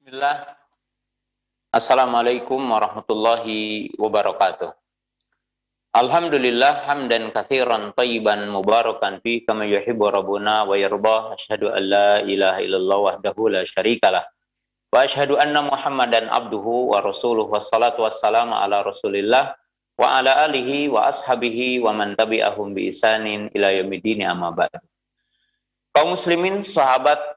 Bismillah. Assalamualaikum warahmatullahi wabarakatuh. Alhamdulillah hamdan katsiran thayyiban mubarakan fi kama yuhibbu rabbuna wa yardah. Asyhadu an la ilaha illallah wahdahu la syarikalah. Wa asyhadu anna Muhammadan abduhu wa rasuluhu wassalatu wassalamu ala Rasulillah wa ala alihi wa ashabihi wa man tabi'ahum bi ihsanin ila yaumiddin amma ba'd. Kaum muslimin, sahabat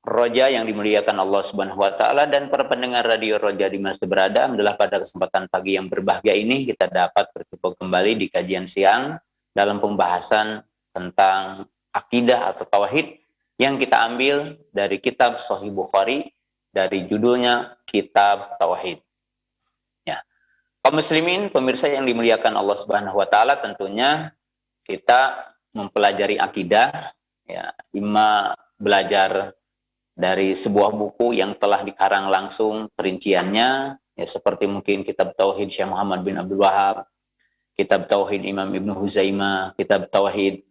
Roja yang dimuliakan Allah Subhanahu wa taala dan para pendengar radio Roja di mana berada, adalah pada kesempatan pagi yang berbahagia ini kita dapat berjumpa kembali di kajian siang dalam pembahasan tentang akidah atau tauhid yang kita ambil dari kitab Sahih Bukhari dari judulnya Kitab Tauhid. Ya. Kaum muslimin, pemirsa yang dimuliakan Allah Subhanahu wa taala, tentunya kita mempelajari akidah, ya, imma belajar dari sebuah buku yang telah dikarang langsung perinciannya, ya, seperti mungkin kitab Tauhid Syekh Muhammad bin Abdul Wahab, kitab Tauhid Imam Ibnu Huzaimah, kitab Tauhid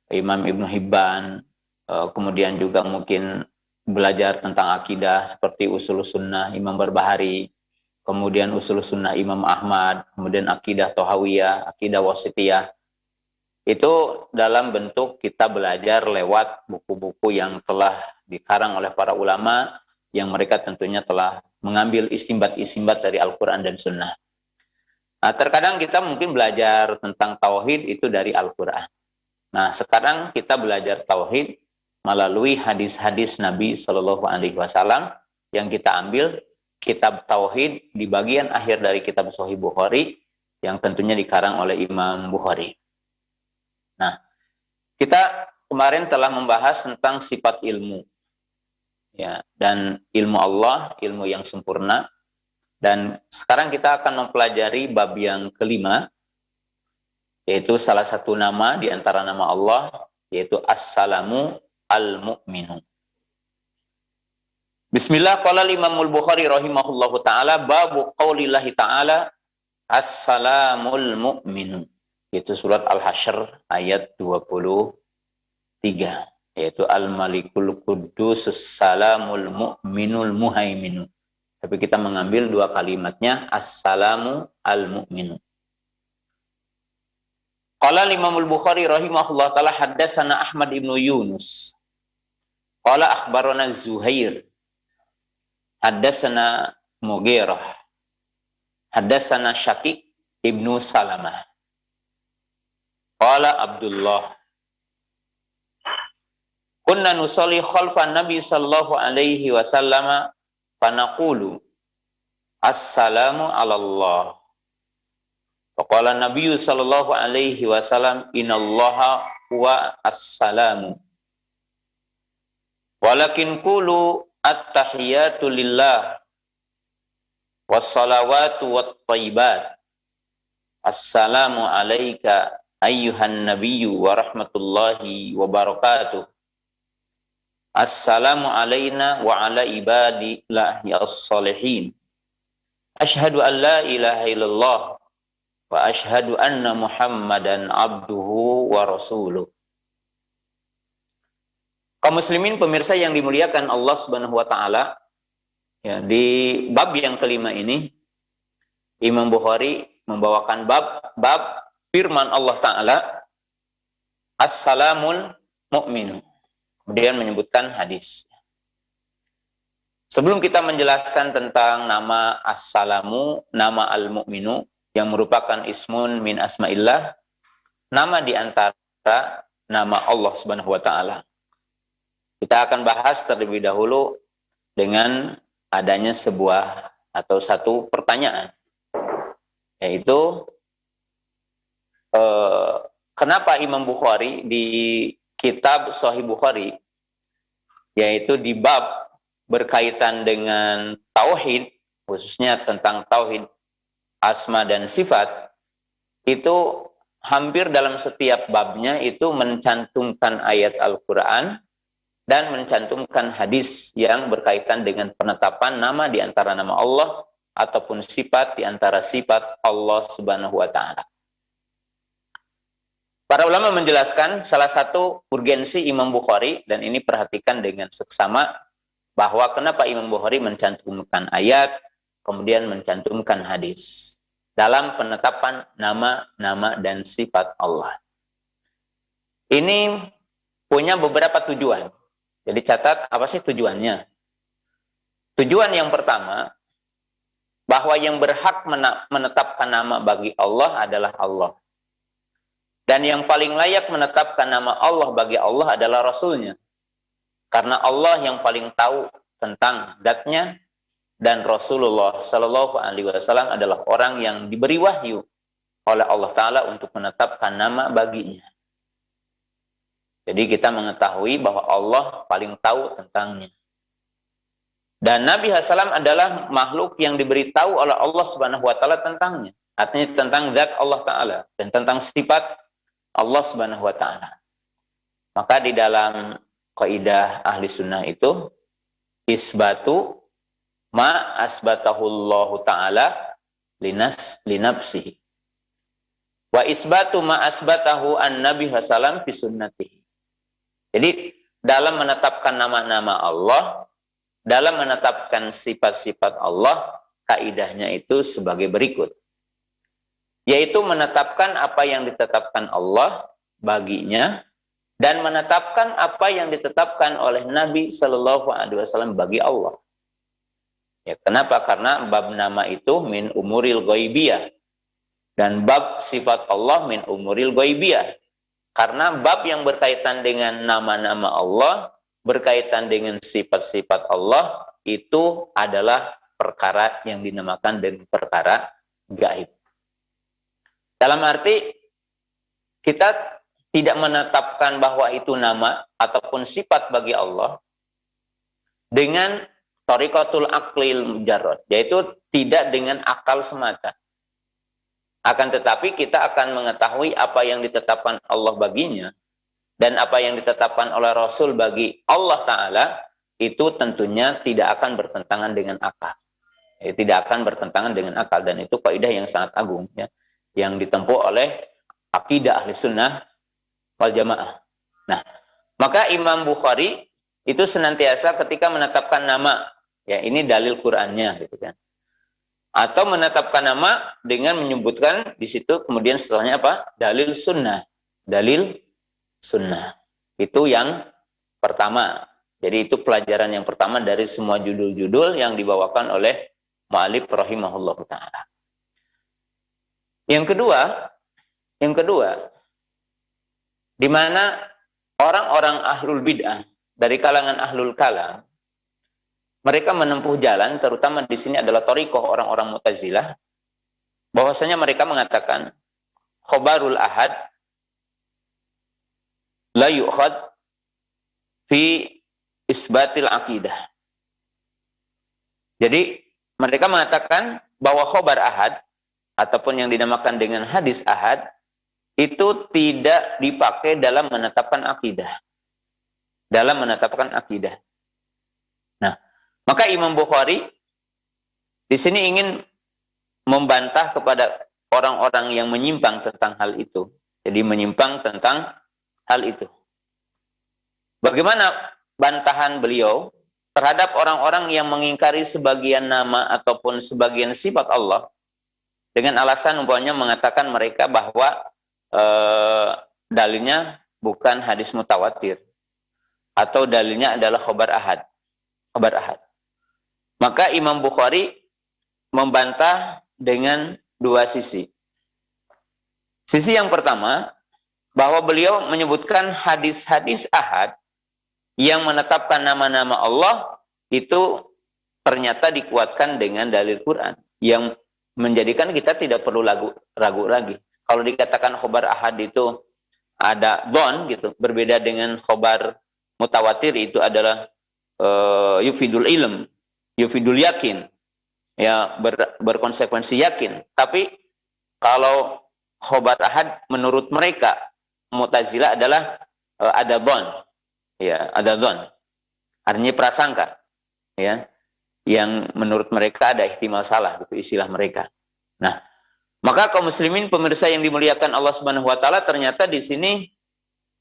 Imam Ibnu Hibban, kemudian juga mungkin belajar tentang akidah seperti Usul Sunnah Imam Barbahari, kemudian Usul Sunnah Imam Ahmad, kemudian akidah Tohawiyah, akidah Wasitiyah. Itu dalam bentuk kita belajar lewat buku-buku yang telah dikarang oleh para ulama yang mereka tentunya telah mengambil istimbat-istimbat dari Al-Quran dan Sunnah. Nah, terkadang kita mungkin belajar tentang tauhid itu dari Al-Quran. Nah, sekarang kita belajar tauhid melalui hadis-hadis Nabi Shallallahu Alaihi Wasallam yang kita ambil kitab tauhid di bagian akhir dari kitab Sahih Bukhari yang tentunya dikarang oleh Imam Bukhari. Nah, kita kemarin telah membahas tentang sifat ilmu, ya, dan ilmu Allah, ilmu yang sempurna. Dan sekarang kita akan mempelajari bab yang kelima, yaitu salah satu nama di antara nama Allah, yaitu As-Salamu Al-Mu'minu. Bismillah, qala Imamul Bukhari rahimahullahu ta'ala, babu qaulillahi ta'ala, As-Salamul Mu'minu. Itu surat Al-Hasyr ayat 23, yaitu Al-Malikul Qudusus Salamul Mu'minul Muhaiminu. Tapi kita mengambil dua kalimatnya, As-Salamu Al-Mu'minu. Qala Imamul Bukhari rahimahullah ta'ala, haddatsana Ahmad ibnu Yunus qala akhbarana Zuhair haddatsana Mughirah haddatsana Syaqiq ibnu Salamah qala Abdullah kunna nusalli khalfan Nabi sallallahu alaihi wasallam fanaqulu assalamu ala Allah. Faqala Nabi sallallahu alaihi wasallam innallaha huwa as-salamu. Walakin qulu at-tahiyatu lillah was-salawatu wat-thayyibat. Assalamu alayka ayyuhan nabiyyu wa rahmatullahi wa barakatuh. Assalamu alayna wa ala ibadillahi as-salihin. Ashhadu an la ilaha illallah wa ashhadu anna Muhammadan abduhu wa rasuluh. Kaum muslimin, pemirsa yang dimuliakan Allah Subhanahu wa taala, ya, di bab yang kelima ini Imam Bukhari membawakan bab firman Allah Ta'ala, As-Salamul Mu'minu. Kemudian menyebutkan hadis. Sebelum kita menjelaskan tentang nama As-Salamu, nama Al-Mu'minu, yang merupakan ismun min asma'illah, nama di antara nama Allah Subhanahu wa Ta'ala. Kita akan bahas terlebih dahulu dengan adanya sebuah atau satu pertanyaan, yaitu kenapa Imam Bukhari di kitab Sahih Bukhari, yaitu di bab berkaitan dengan tauhid, khususnya tentang tauhid asma dan sifat, itu hampir dalam setiap babnya itu mencantumkan ayat Al-Quran dan mencantumkan hadis yang berkaitan dengan penetapan nama di antara nama Allah ataupun sifat di antara sifat Allah Subhanahu wa Ta'ala. Para ulama menjelaskan salah satu urgensi Imam Bukhari, dan ini perhatikan dengan seksama, bahwa kenapa Imam Bukhari mencantumkan ayat, kemudian mencantumkan hadis dalam penetapan nama-nama dan sifat Allah. Ini punya beberapa tujuan. Jadi catat apa sih tujuannya? Tujuan yang pertama, bahwa yang berhak menetapkan nama bagi Allah adalah Allah. Dan yang paling layak menetapkan nama Allah bagi Allah adalah Rasulnya. Karena Allah yang paling tahu tentang zat-Nya, dan Rasulullah Shallallahu Alaihi Wasallam adalah orang yang diberi wahyu oleh Allah Ta'ala untuk menetapkan nama baginya. Jadi kita mengetahui bahwa Allah paling tahu tentangnya. Dan Nabi SAW adalah makhluk yang diberitahu oleh Allah Subhanahu Wa Ta'ala tentangnya. Artinya tentang zat Allah Ta'ala dan tentang sifat Allah Subhanahu Wa Ta'ala. Maka di dalam kaidah ahli sunnah itu, isbatu ma asbatahullahu ta'ala linafsihi. Wa isbatu ma asbatahu an-nabi hasalam fi sunnatihi. Jadi dalam menetapkan nama-nama Allah, dalam menetapkan sifat-sifat Allah, kaidahnya itu sebagai berikut. Yaitu menetapkan apa yang ditetapkan Allah baginya, dan menetapkan apa yang ditetapkan oleh Nabi Shallallahu Alaihi Wasallam bagi Allah. Ya, kenapa? Karena bab nama itu min umuril ghaibiyah, dan bab sifat Allah min umuril ghaibiyah. Karena bab yang berkaitan dengan nama-nama Allah, berkaitan dengan sifat-sifat Allah, itu adalah perkara yang dinamakan dengan perkara gaib. Dalam arti, kita tidak menetapkan bahwa itu nama ataupun sifat bagi Allah dengan thariqatul aqlil mujarrad, yaitu tidak dengan akal semata. Akan tetapi kita akan mengetahui apa yang ditetapkan Allah baginya dan apa yang ditetapkan oleh Rasul bagi Allah Ta'ala, itu tentunya tidak akan bertentangan dengan akal. Tidak akan bertentangan dengan akal, dan itu kaidah yang sangat agung, ya, yang ditempuh oleh akidah ahli sunnah wal jamaah. Nah, maka Imam Bukhari itu senantiasa ketika menetapkan nama, ya ini dalil Qur'annya, gitu kan, atau menetapkan nama dengan menyebutkan di situ kemudian setelahnya apa? Dalil sunnah. Dalil sunnah. Itu yang pertama. Jadi itu pelajaran yang pertama dari semua judul-judul yang dibawakan oleh mu'allif rahimahullah ta'ala. Yang kedua, di mana orang-orang ahlul bid'ah dari kalangan ahlul kalam, mereka menempuh jalan, terutama di sini adalah thariqah orang-orang Mu'tazilah, bahwasanya mereka mengatakan khobarul ahad la yu'khad fi isbatil aqidah. Jadi mereka mengatakan bahwa khobar ahad ataupun yang dinamakan dengan hadis ahad itu tidak dipakai dalam menetapkan akidah. Dalam menetapkan akidah. Nah, maka Imam Bukhari di sini ingin membantah kepada orang-orang yang menyimpang tentang hal itu. Jadi menyimpang tentang hal itu. Bagaimana bantahan beliau terhadap orang-orang yang mengingkari sebagian nama ataupun sebagian sifat Allah dengan alasan umpamanya mengatakan mereka bahwa dalilnya bukan hadis mutawatir atau dalilnya adalah khobar ahad. Khobar ahad. Maka Imam Bukhari membantah dengan dua sisi. Sisi yang pertama, bahwa beliau menyebutkan hadis-hadis ahad yang menetapkan nama-nama Allah itu ternyata dikuatkan dengan dalil Quran yang menjadikan kita tidak perlu ragu lagi. Kalau dikatakan khobar ahad itu ada dhon gitu, berbeda dengan khobar mutawatir itu adalah yufidul ilm, yufidul yakin, ya berkonsekuensi yakin. Tapi kalau khobar ahad menurut mereka Mu'tazilah adalah ada dhon, ya ada dhon, artinya prasangka, ya yang menurut mereka ada ihtimal salah, itu istilah mereka. Nah, maka kaum muslimin pemirsa yang dimuliakan Allah Subhanahu wa taala, ternyata di sini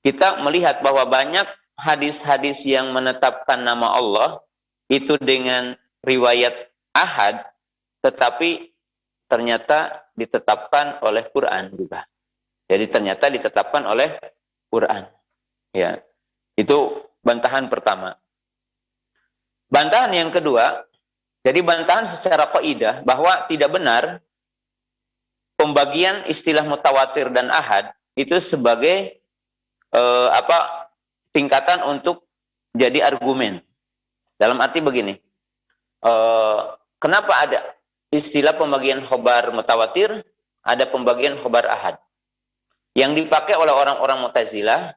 kita melihat bahwa banyak hadis-hadis yang menetapkan nama Allah itu dengan riwayat ahad, tetapi ternyata ditetapkan oleh Quran juga. Jadi ternyata ditetapkan oleh Quran. Ya, itu bantahan pertama. Bantahan yang kedua, jadi bantahan secara kaidah bahwa tidak benar pembagian istilah mutawatir dan ahad itu sebagai tingkatan untuk jadi argumen. Dalam arti begini, kenapa ada istilah pembagian khobar mutawatir, ada pembagian khobar ahad? Yang dipakai oleh orang-orang Mu'tazilah,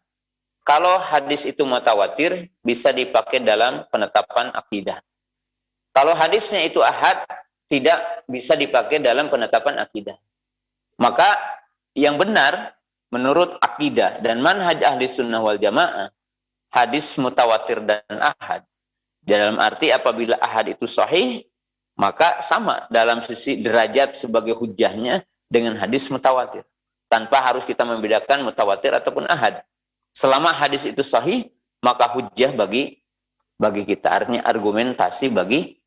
kalau hadis itu mutawatir, bisa dipakai dalam penetapan akidah. Kalau hadisnya itu ahad, tidak bisa dipakai dalam penetapan akidah. Maka yang benar, menurut akidah dan manhaj ahli sunnah wal jamaah, hadis mutawatir dan ahad. Dalam arti apabila ahad itu sahih, maka sama dalam sisi derajat sebagai hujahnya dengan hadis mutawatir. Tanpa harus kita membedakan mutawatir ataupun ahad. Selama hadis itu sahih, maka hujah bagi kita. Artinya argumentasi bagi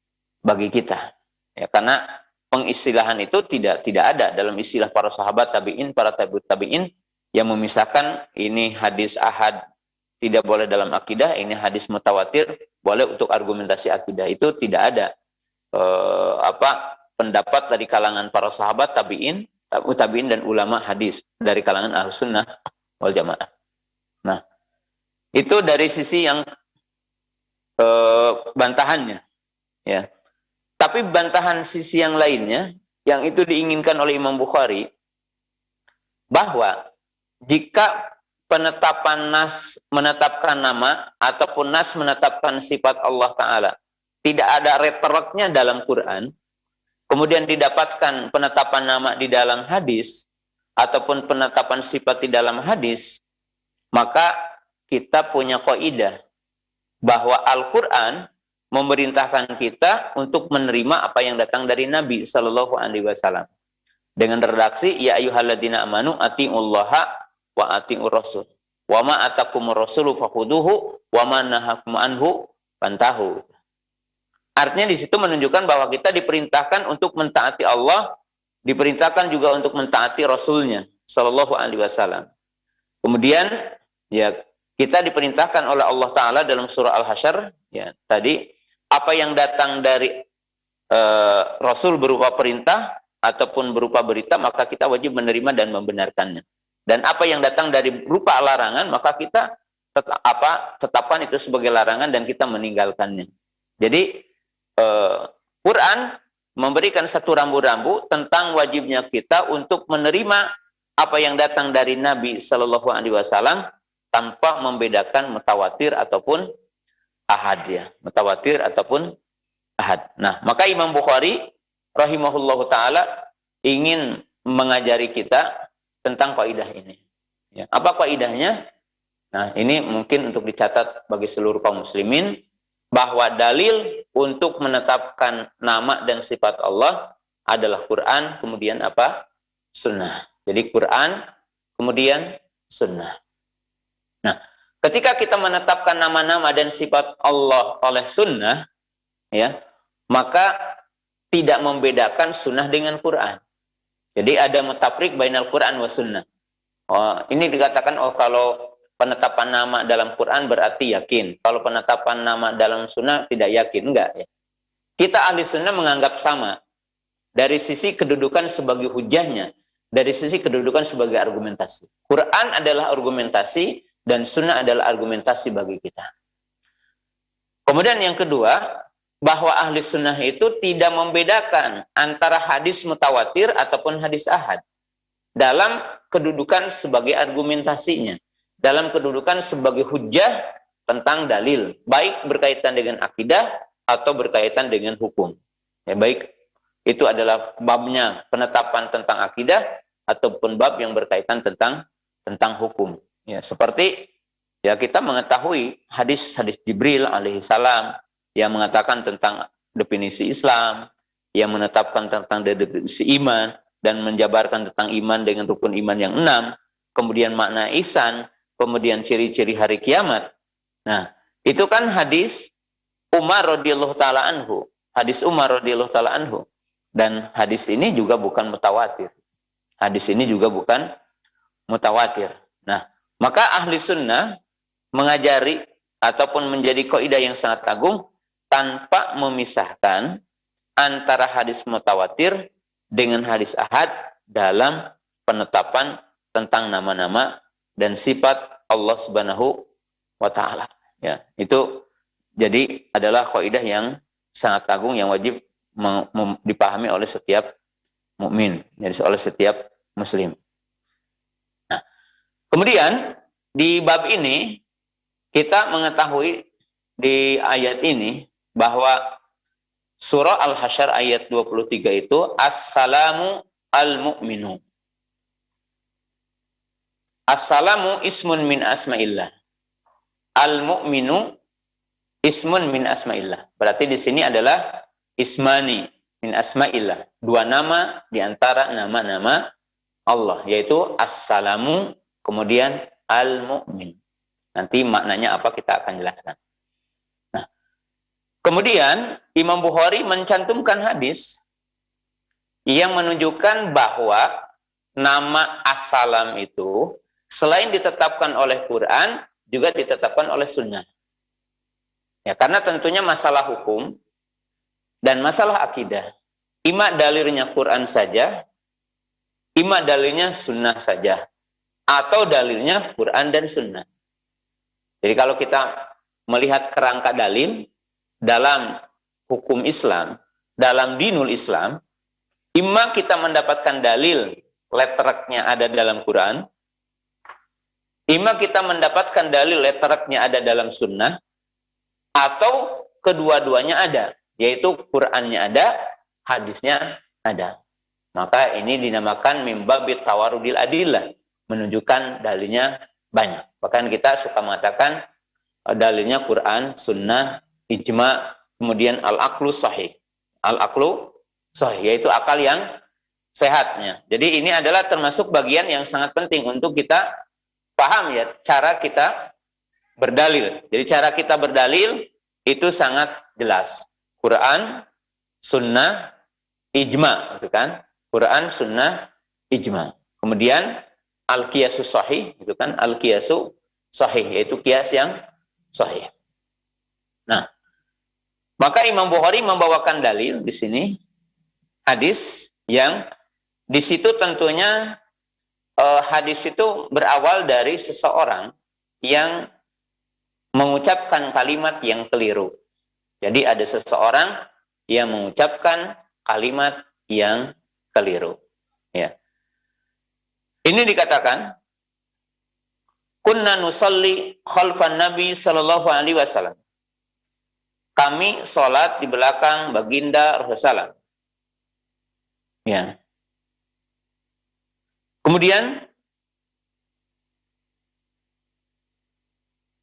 kita. Ya, karena pengistilahan itu tidak ada dalam istilah para sahabat tabi'in, para tabi'in yang memisahkan ini hadis ahad tidak boleh dalam akidah, ini hadis mutawatir boleh untuk argumentasi akidah. Itu tidak ada pendapat dari kalangan para sahabat tabi'in dan ulama hadis dari kalangan Ahlus Sunnah wal Jamaah. Nah, itu dari sisi yang bantahannya, ya. Tapi bantahan sisi yang lainnya, yang itu diinginkan oleh Imam Bukhari, bahwa jika penetapan nas menetapkan nama ataupun nas menetapkan sifat Allah Ta'ala tidak ada retoriknya dalam Quran, kemudian didapatkan penetapan nama di dalam hadis ataupun penetapan sifat di dalam hadis, maka kita punya kaidah bahwa Al-Quran memerintahkan kita untuk menerima apa yang datang dari Nabi Shallallahu Alaihi Wasallam dengan redaksi ya ayyuhalladzina amanu atiullaha wa atiur rasul wa ma atakumur rasulu fakhuduhu wa ma nahakum anhu fantahu. Artinya di situ menunjukkan bahwa kita diperintahkan untuk mentaati Allah, diperintahkan juga untuk mentaati Rasulnya Shallallahu Alaihi Wasallam. Kemudian ya kita diperintahkan oleh Allah Ta'ala dalam surah Al-Hasyr, ya tadi apa yang datang dari Rasul berupa perintah ataupun berupa berita, maka kita wajib menerima dan membenarkannya. Dan apa yang datang dari berupa larangan, maka kita tetapkan itu sebagai larangan dan kita meninggalkannya. Jadi Quran memberikan satu rambu-rambu tentang wajibnya kita untuk menerima apa yang datang dari Nabi Shallallahu Alaihi Wasallam tanpa membedakan mutawatir ataupun ahad, ya, mutawatir ataupun ahad. Nah, maka Imam Bukhari rahimahullahu taala ingin mengajari kita tentang kaidah ini. Ya, apa kaidahnya? Nah, ini mungkin untuk dicatat bagi seluruh kaum muslimin bahwa dalil untuk menetapkan nama dan sifat Allah adalah Quran, kemudian apa? Sunnah. Jadi Quran, kemudian sunnah. Nah, ketika kita menetapkan nama-nama dan sifat Allah oleh sunnah, ya, maka tidak membedakan sunnah dengan Quran. Jadi ada mutafriq bainal Quran wa sunnah. Oh, ini dikatakan kalau penetapan nama dalam Quran berarti yakin. Kalau penetapan nama dalam sunnah tidak yakin, enggak ya. Kita ahli sunnah menganggap sama. Dari sisi kedudukan sebagai hujahnya, dari sisi kedudukan sebagai argumentasi. Quran adalah argumentasi dan sunnah adalah argumentasi bagi kita. Kemudian yang kedua, bahwa ahli sunnah itu tidak membedakan antara hadis mutawatir ataupun hadis ahad dalam kedudukan sebagai argumentasinya, dalam kedudukan sebagai hujah tentang dalil, baik berkaitan dengan akidah atau berkaitan dengan hukum. Ya, baik itu adalah babnya penetapan tentang akidah ataupun bab yang berkaitan tentang hukum. Ya, seperti ya kita mengetahui hadis-hadis Jibril alaihi salam yang mengatakan tentang definisi Islam, yang menetapkan tentang definisi iman dan menjabarkan tentang iman dengan rukun iman yang 6, kemudian makna ihsan, kemudian ciri-ciri hari kiamat. Nah, itu kan hadis Umar radhiyallahu taala anhu, hadis Umar radhiyallahu taala anhu, dan hadis ini juga bukan mutawatir. Hadis ini juga bukan mutawatir. Nah, maka ahli sunnah mengajari ataupun menjadi kaidah yang sangat agung tanpa memisahkan antara hadis mutawatir dengan hadis ahad dalam penetapan tentang nama-nama dan sifat Allah Subhanahu wa taala. Ya, itu jadi adalah kaidah yang sangat agung yang wajib dipahami oleh setiap mukmin, jadi oleh setiap muslim. Nah, kemudian di bab ini kita mengetahui di ayat ini bahwa surah Al-Hasyr ayat 23 itu Assalamu al-mu'minu. Assalamu ismun min asma'illah. Al-mu'minu ismun min asma'illah. Berarti di sini adalah ismani min asma'illah. Dua nama di antara nama-nama Allah, yaitu Assalamu kemudian al-mu'min. Nanti maknanya apa kita akan jelaskan. Nah, kemudian Imam Bukhari mencantumkan hadis yang menunjukkan bahwa nama As-Salam itu selain ditetapkan oleh Quran, juga ditetapkan oleh sunnah. Ya, karena tentunya masalah hukum dan masalah akidah, ima dalilnya Quran saja, ima dalilnya sunnah saja, atau dalilnya Quran dan sunnah. Jadi kalau kita melihat kerangka dalil dalam hukum Islam, dalam dinul Islam, ima kita mendapatkan dalil lettereknya ada dalam Quran, ima kita mendapatkan dalil lettereknya ada dalam sunnah, atau kedua-duanya ada, yaitu Qurannya ada, hadisnya ada. Maka ini dinamakan mimbabit tawarudil adillah, menunjukkan dalilnya banyak. Bahkan kita suka mengatakan dalilnya Quran, sunnah, ijma, kemudian al-aqlu sahih. Al-aqlu sahih, yaitu akal yang sehatnya. Jadi ini adalah termasuk bagian yang sangat penting untuk kita paham ya, cara kita berdalil. Jadi cara kita berdalil itu sangat jelas. Quran, sunnah, ijma, itu kan? Quran, sunnah, ijma. Kemudian al-qiyasu sahih, itu kan? Al-qiyasu sahih, yaitu kias yang sahih. Nah, maka Imam Bukhari membawakan dalil di sini hadis yang di situ tentunya hadis itu berawal dari seseorang yang mengucapkan kalimat yang keliru. Jadi ada seseorang yang mengucapkan kalimat yang keliru. Ya. Ini dikatakan kunna nusalli khalfan Nabi sallallahu alaihi wasallam. Kami sholat di belakang baginda Rasulullah. Ya. Kemudian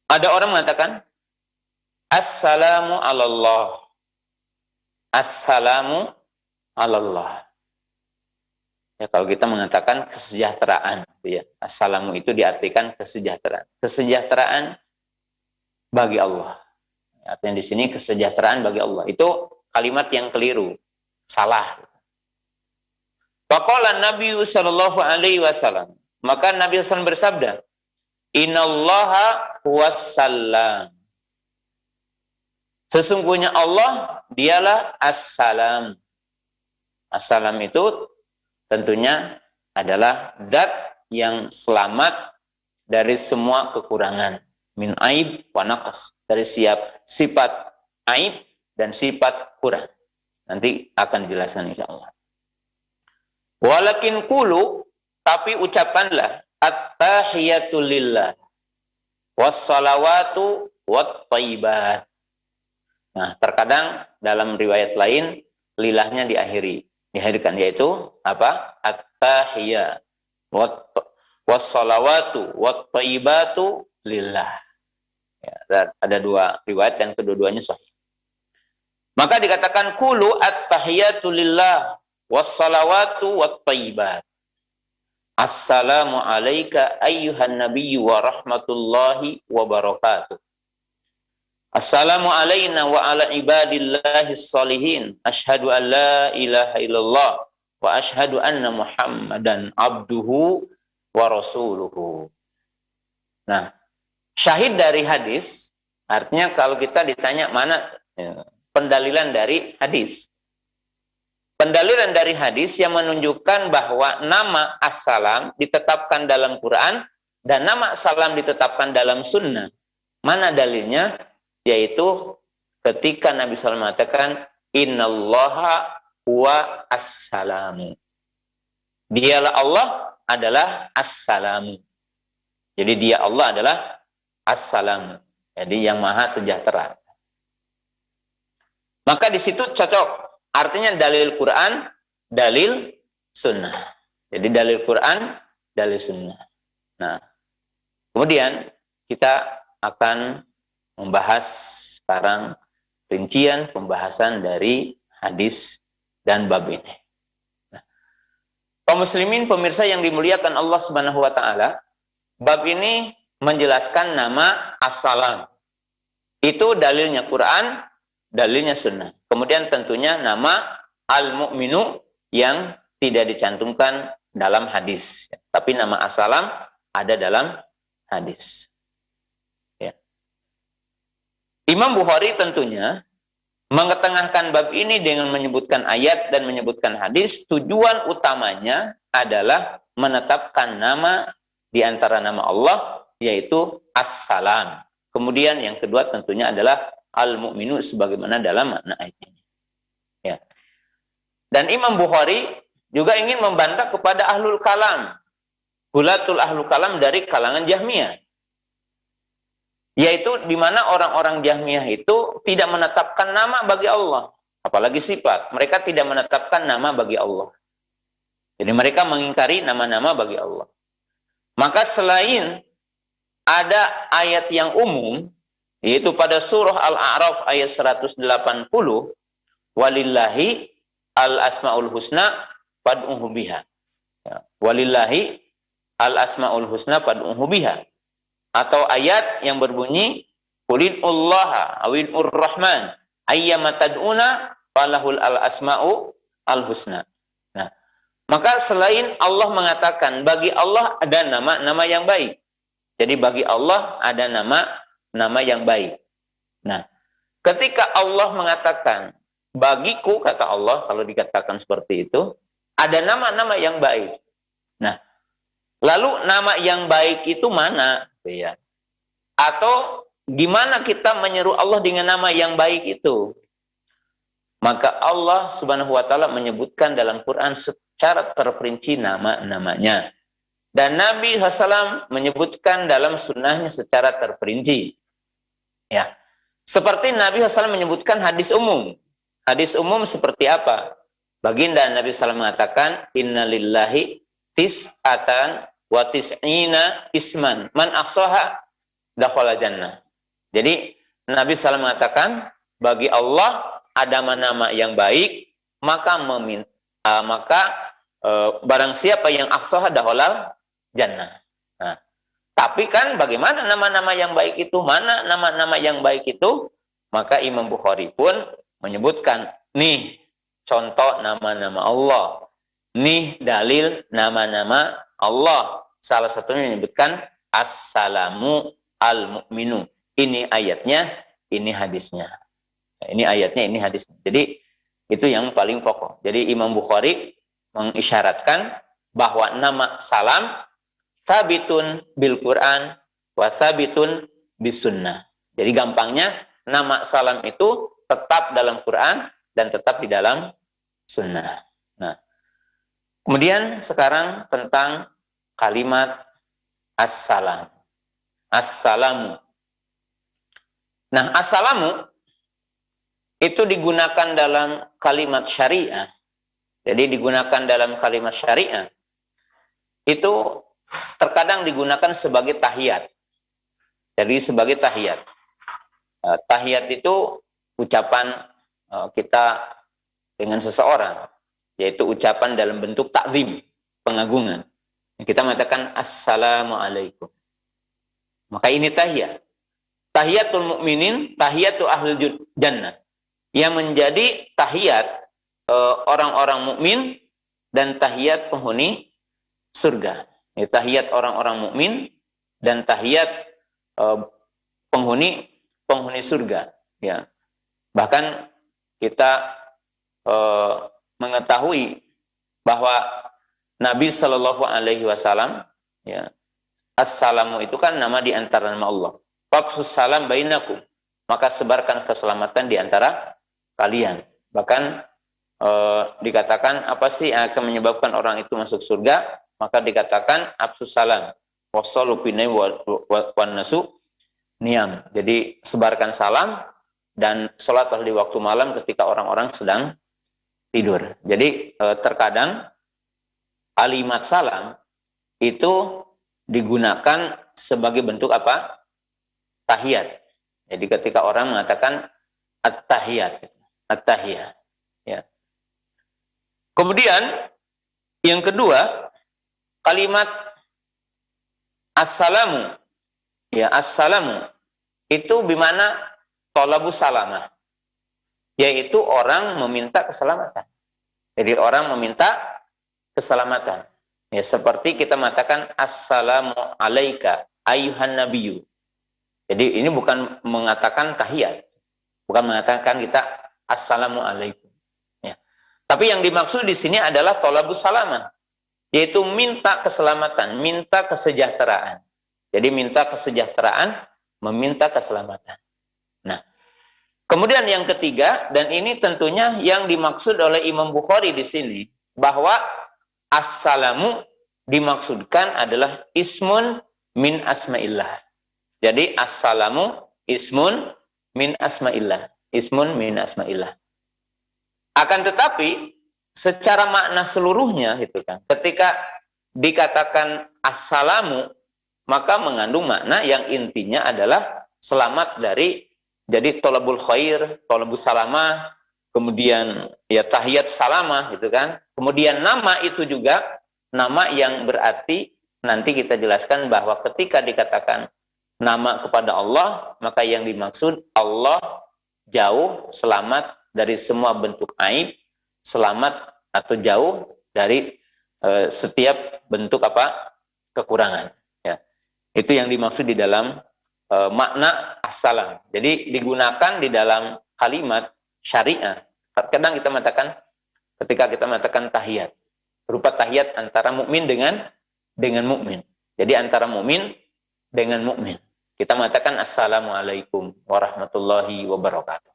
ada orang mengatakan Assalamu alallah. Assalamu alallah. Ya, kalau kita mengatakan kesejahteraan, ya. Assalamu itu diartikan kesejahteraan. Kesejahteraan bagi Allah. Artinya di sini kesejahteraan bagi Allah. Itu kalimat yang keliru, salah. Faqala Nabi sallallahu alaihi wasallam. Maka Nabi SAW bersabda, Innallaha huwassalam. Sesungguhnya Allah dialah as-salam. As-salam itu tentunya adalah zat yang selamat dari semua kekurangan. Min aib wa naqas. Dari sifat aib dan sifat kurang. Nanti akan dijelaskan insyaallah. Walakin qulu, tapi ucapanlah at-tahiyatu lillah wassalawatu wattayyibat. Nah, terkadang dalam riwayat lain lilahnya diakhirkan, yaitu apa? At-tahiyya wassalawatu wattayyibatu lillah. Ya, ada dua riwayat dan kedua-duanya sahih. Maka dikatakan qulu at-tahiyatu lillah wassalawatu wattayyibat. Assalamu alayka ayyuhan nabiyyu wa rahmatullahi wa barakatuh. Assalamu alayna wa ala ibadillahis salihin. Asyhadu an la ilaha illallah wa asyhadu anna Muhammadan abduhu wa rasuluhu. Nah, syahid dari hadis artinya kalau kita ditanya mana pendalilan dari hadis. Pendalilan dari hadis yang menunjukkan bahwa nama as-salam ditetapkan dalam Quran dan nama salam ditetapkan dalam sunnah. Mana dalilnya? Yaitu ketika Nabi SAW mengatakan innallaha huwa as-salamu. Dialah Allah adalah as-salamu. Jadi dia Allah adalah as-salamu. Jadi yang maha sejahtera. Maka di situ cocok. Artinya dalil Quran, dalil sunnah. Jadi dalil Quran, dalil sunnah. Nah, kemudian kita akan membahas sekarang rincian pembahasan dari hadis dan bab ini. Nah, kaum muslimin pemirsa yang dimuliakan Allah Subhanahu wa taala, bab ini menjelaskan nama as-salam. Itu dalilnya Quran, dalilnya sunnah. Kemudian tentunya nama al-mu'minu yang tidak dicantumkan dalam hadis. Tapi nama as-salam ada dalam hadis. Ya. Imam Bukhari tentunya mengetengahkan bab ini dengan menyebutkan ayat dan menyebutkan hadis. Tujuan utamanya adalah menetapkan nama di antara nama Allah, yaitu as-salam. Kemudian yang kedua tentunya adalah al-mu'minu sebagaimana dalam makna ayat ini. Ya. Dan Imam Bukhari juga ingin membantah kepada ahlul kalam. Gulatul ahlul kalam dari kalangan Jahmiyah. Yaitu di mana orang-orang Jahmiyah itu tidak menetapkan nama bagi Allah. Apalagi sifat. Mereka tidak menetapkan nama bagi Allah. Jadi mereka mengingkari nama-nama bagi Allah. Maka selain ada ayat yang umum, yaitu pada surah Al-A'raf ayat 180, walillahi al-asma'ul husna fad'uhu biha. Ya. Walillahi al-asma'ul husna fad'uhu biha. Atau ayat yang berbunyi qulid'ullaha awid'ur rahman ayyama tad'una falahul al-asma'u al-husna. Nah, maka selain Allah mengatakan bagi Allah ada nama-nama yang baik. Jadi bagi Allah ada nama yang baik. Nah, ketika Allah mengatakan bagiku, kata Allah, kalau dikatakan seperti itu, ada nama-nama yang baik. Nah, lalu nama yang baik itu mana? Ya. Atau gimana kita menyeru Allah dengan nama yang baik itu? Maka Allah Subhanahu wa taala menyebutkan dalam Quran secara terperinci nama-namanya. Dan Nabi SAW menyebutkan dalam sunnahnya secara terperinci. Ya, seperti Nabi SAW menyebutkan hadis umum. Hadis umum seperti apa? Baginda Nabi SAW mengatakan, innalillahi tis'atan wa tis'ina isman. Man aksaha dakhala jannah. Jadi Nabi SAW mengatakan, bagi Allah ada nama yang baik, maka barang siapa yang aksaha dakhala jannah. Nah, tapi kan bagaimana nama-nama yang baik itu? Mana nama-nama yang baik itu? Maka Imam Bukhari pun menyebutkan, nih contoh nama-nama Allah. Nih dalil nama-nama Allah. Salah satunya menyebutkan as-salamu al-mu'minu. Ini ayatnya, ini hadisnya. Nah, ini ayatnya, ini hadisnya. Jadi itu yang paling pokok. Jadi Imam Bukhari mengisyaratkan bahwa nama salam sabitun bil Quran wa sabitun bis sunnah. Jadi gampangnya nama salam itu tetap dalam Quran dan tetap di dalam sunnah. Nah, kemudian sekarang tentang kalimat as-salam. As-salamu. Nah, as-salamu itu digunakan dalam kalimat syariah. Jadi digunakan dalam kalimat syariah itu terkadang digunakan sebagai tahiyat. Jadi sebagai tahiyat. Tahiyat itu ucapan kita dengan seseorang, yaitu ucapan dalam bentuk takzim, pengagungan. Kita mengatakan assalamualaikum. Maka ini tahiyat. tahiyatul mukminin, tahiyatul ahlul jannah. Yang menjadi tahiyat orang-orang mukmin dan tahiyat penghuni surga. Ya, tahiyat orang-orang mukmin dan tahiyat penghuni surga. Ya. Bahkan kita mengetahui bahwa Nabi Shallallahu Alaihi Wasallam, ya, assalamu itu kan nama di antara nama Allah. Fafsus salam bainakum, maka sebarkan keselamatan di antara kalian. Bahkan dikatakan apa sih yang akan menyebabkan orang itu masuk surga? Maka dikatakan absus salam, wasallu binai wan nasu niam. Jadi sebarkan salam dan sholatlah di waktu malam ketika orang-orang sedang tidur. Jadi terkadang kalimat salam itu digunakan sebagai bentuk apa? Tahiyat. Jadi ketika orang mengatakan at-tahiyat, at-tahiyat. Ya. Kemudian yang kedua, kalimat assalamu, ya, assalamu itu bimana tolabu salamah, yaitu orang meminta keselamatan. Jadi orang meminta keselamatan. Ya, seperti kita mengatakan assalamu alaika ayuhan nabiyyu. Jadi ini bukan mengatakan tahiyat, bukan mengatakan kita assalamu alaikum. Ya. Tapi yang dimaksud di sini adalah tolabus salamah, yaitu minta keselamatan, minta kesejahteraan. Jadi minta kesejahteraan, meminta keselamatan. Nah, kemudian yang ketiga, dan ini tentunya yang dimaksud oleh Imam Bukhari di sini, bahwa assalamu dimaksudkan adalah ismun min asma'illah. Jadi assalamu ismun min asma'illah. Ismun min asma'illah. Akan tetapi secara makna seluruhnya gitu kan. Ketika dikatakan assalamu, maka mengandung makna yang intinya adalah selamat dari, jadi tolabul khair, tolabul salamah, kemudian ya tahiyat salamah gitu kan. Kemudian nama itu juga nama yang berarti nanti kita jelaskan bahwa ketika dikatakan nama kepada Allah, maka yang dimaksud Allah jauh, selamat dari semua bentuk aib, selamat atau jauh dari setiap bentuk apa? Kekurangan. Ya. Itu yang dimaksud di dalam makna assalam. Jadi digunakan di dalam kalimat syariah. Kadang kita mengatakan, ketika kita mengatakan tahiyat, berupa tahiyat antara mukmin dengan mukmin. Jadi antara mukmin dengan mukmin. Kita mengatakan assalamualaikum warahmatullahi wabarakatuh.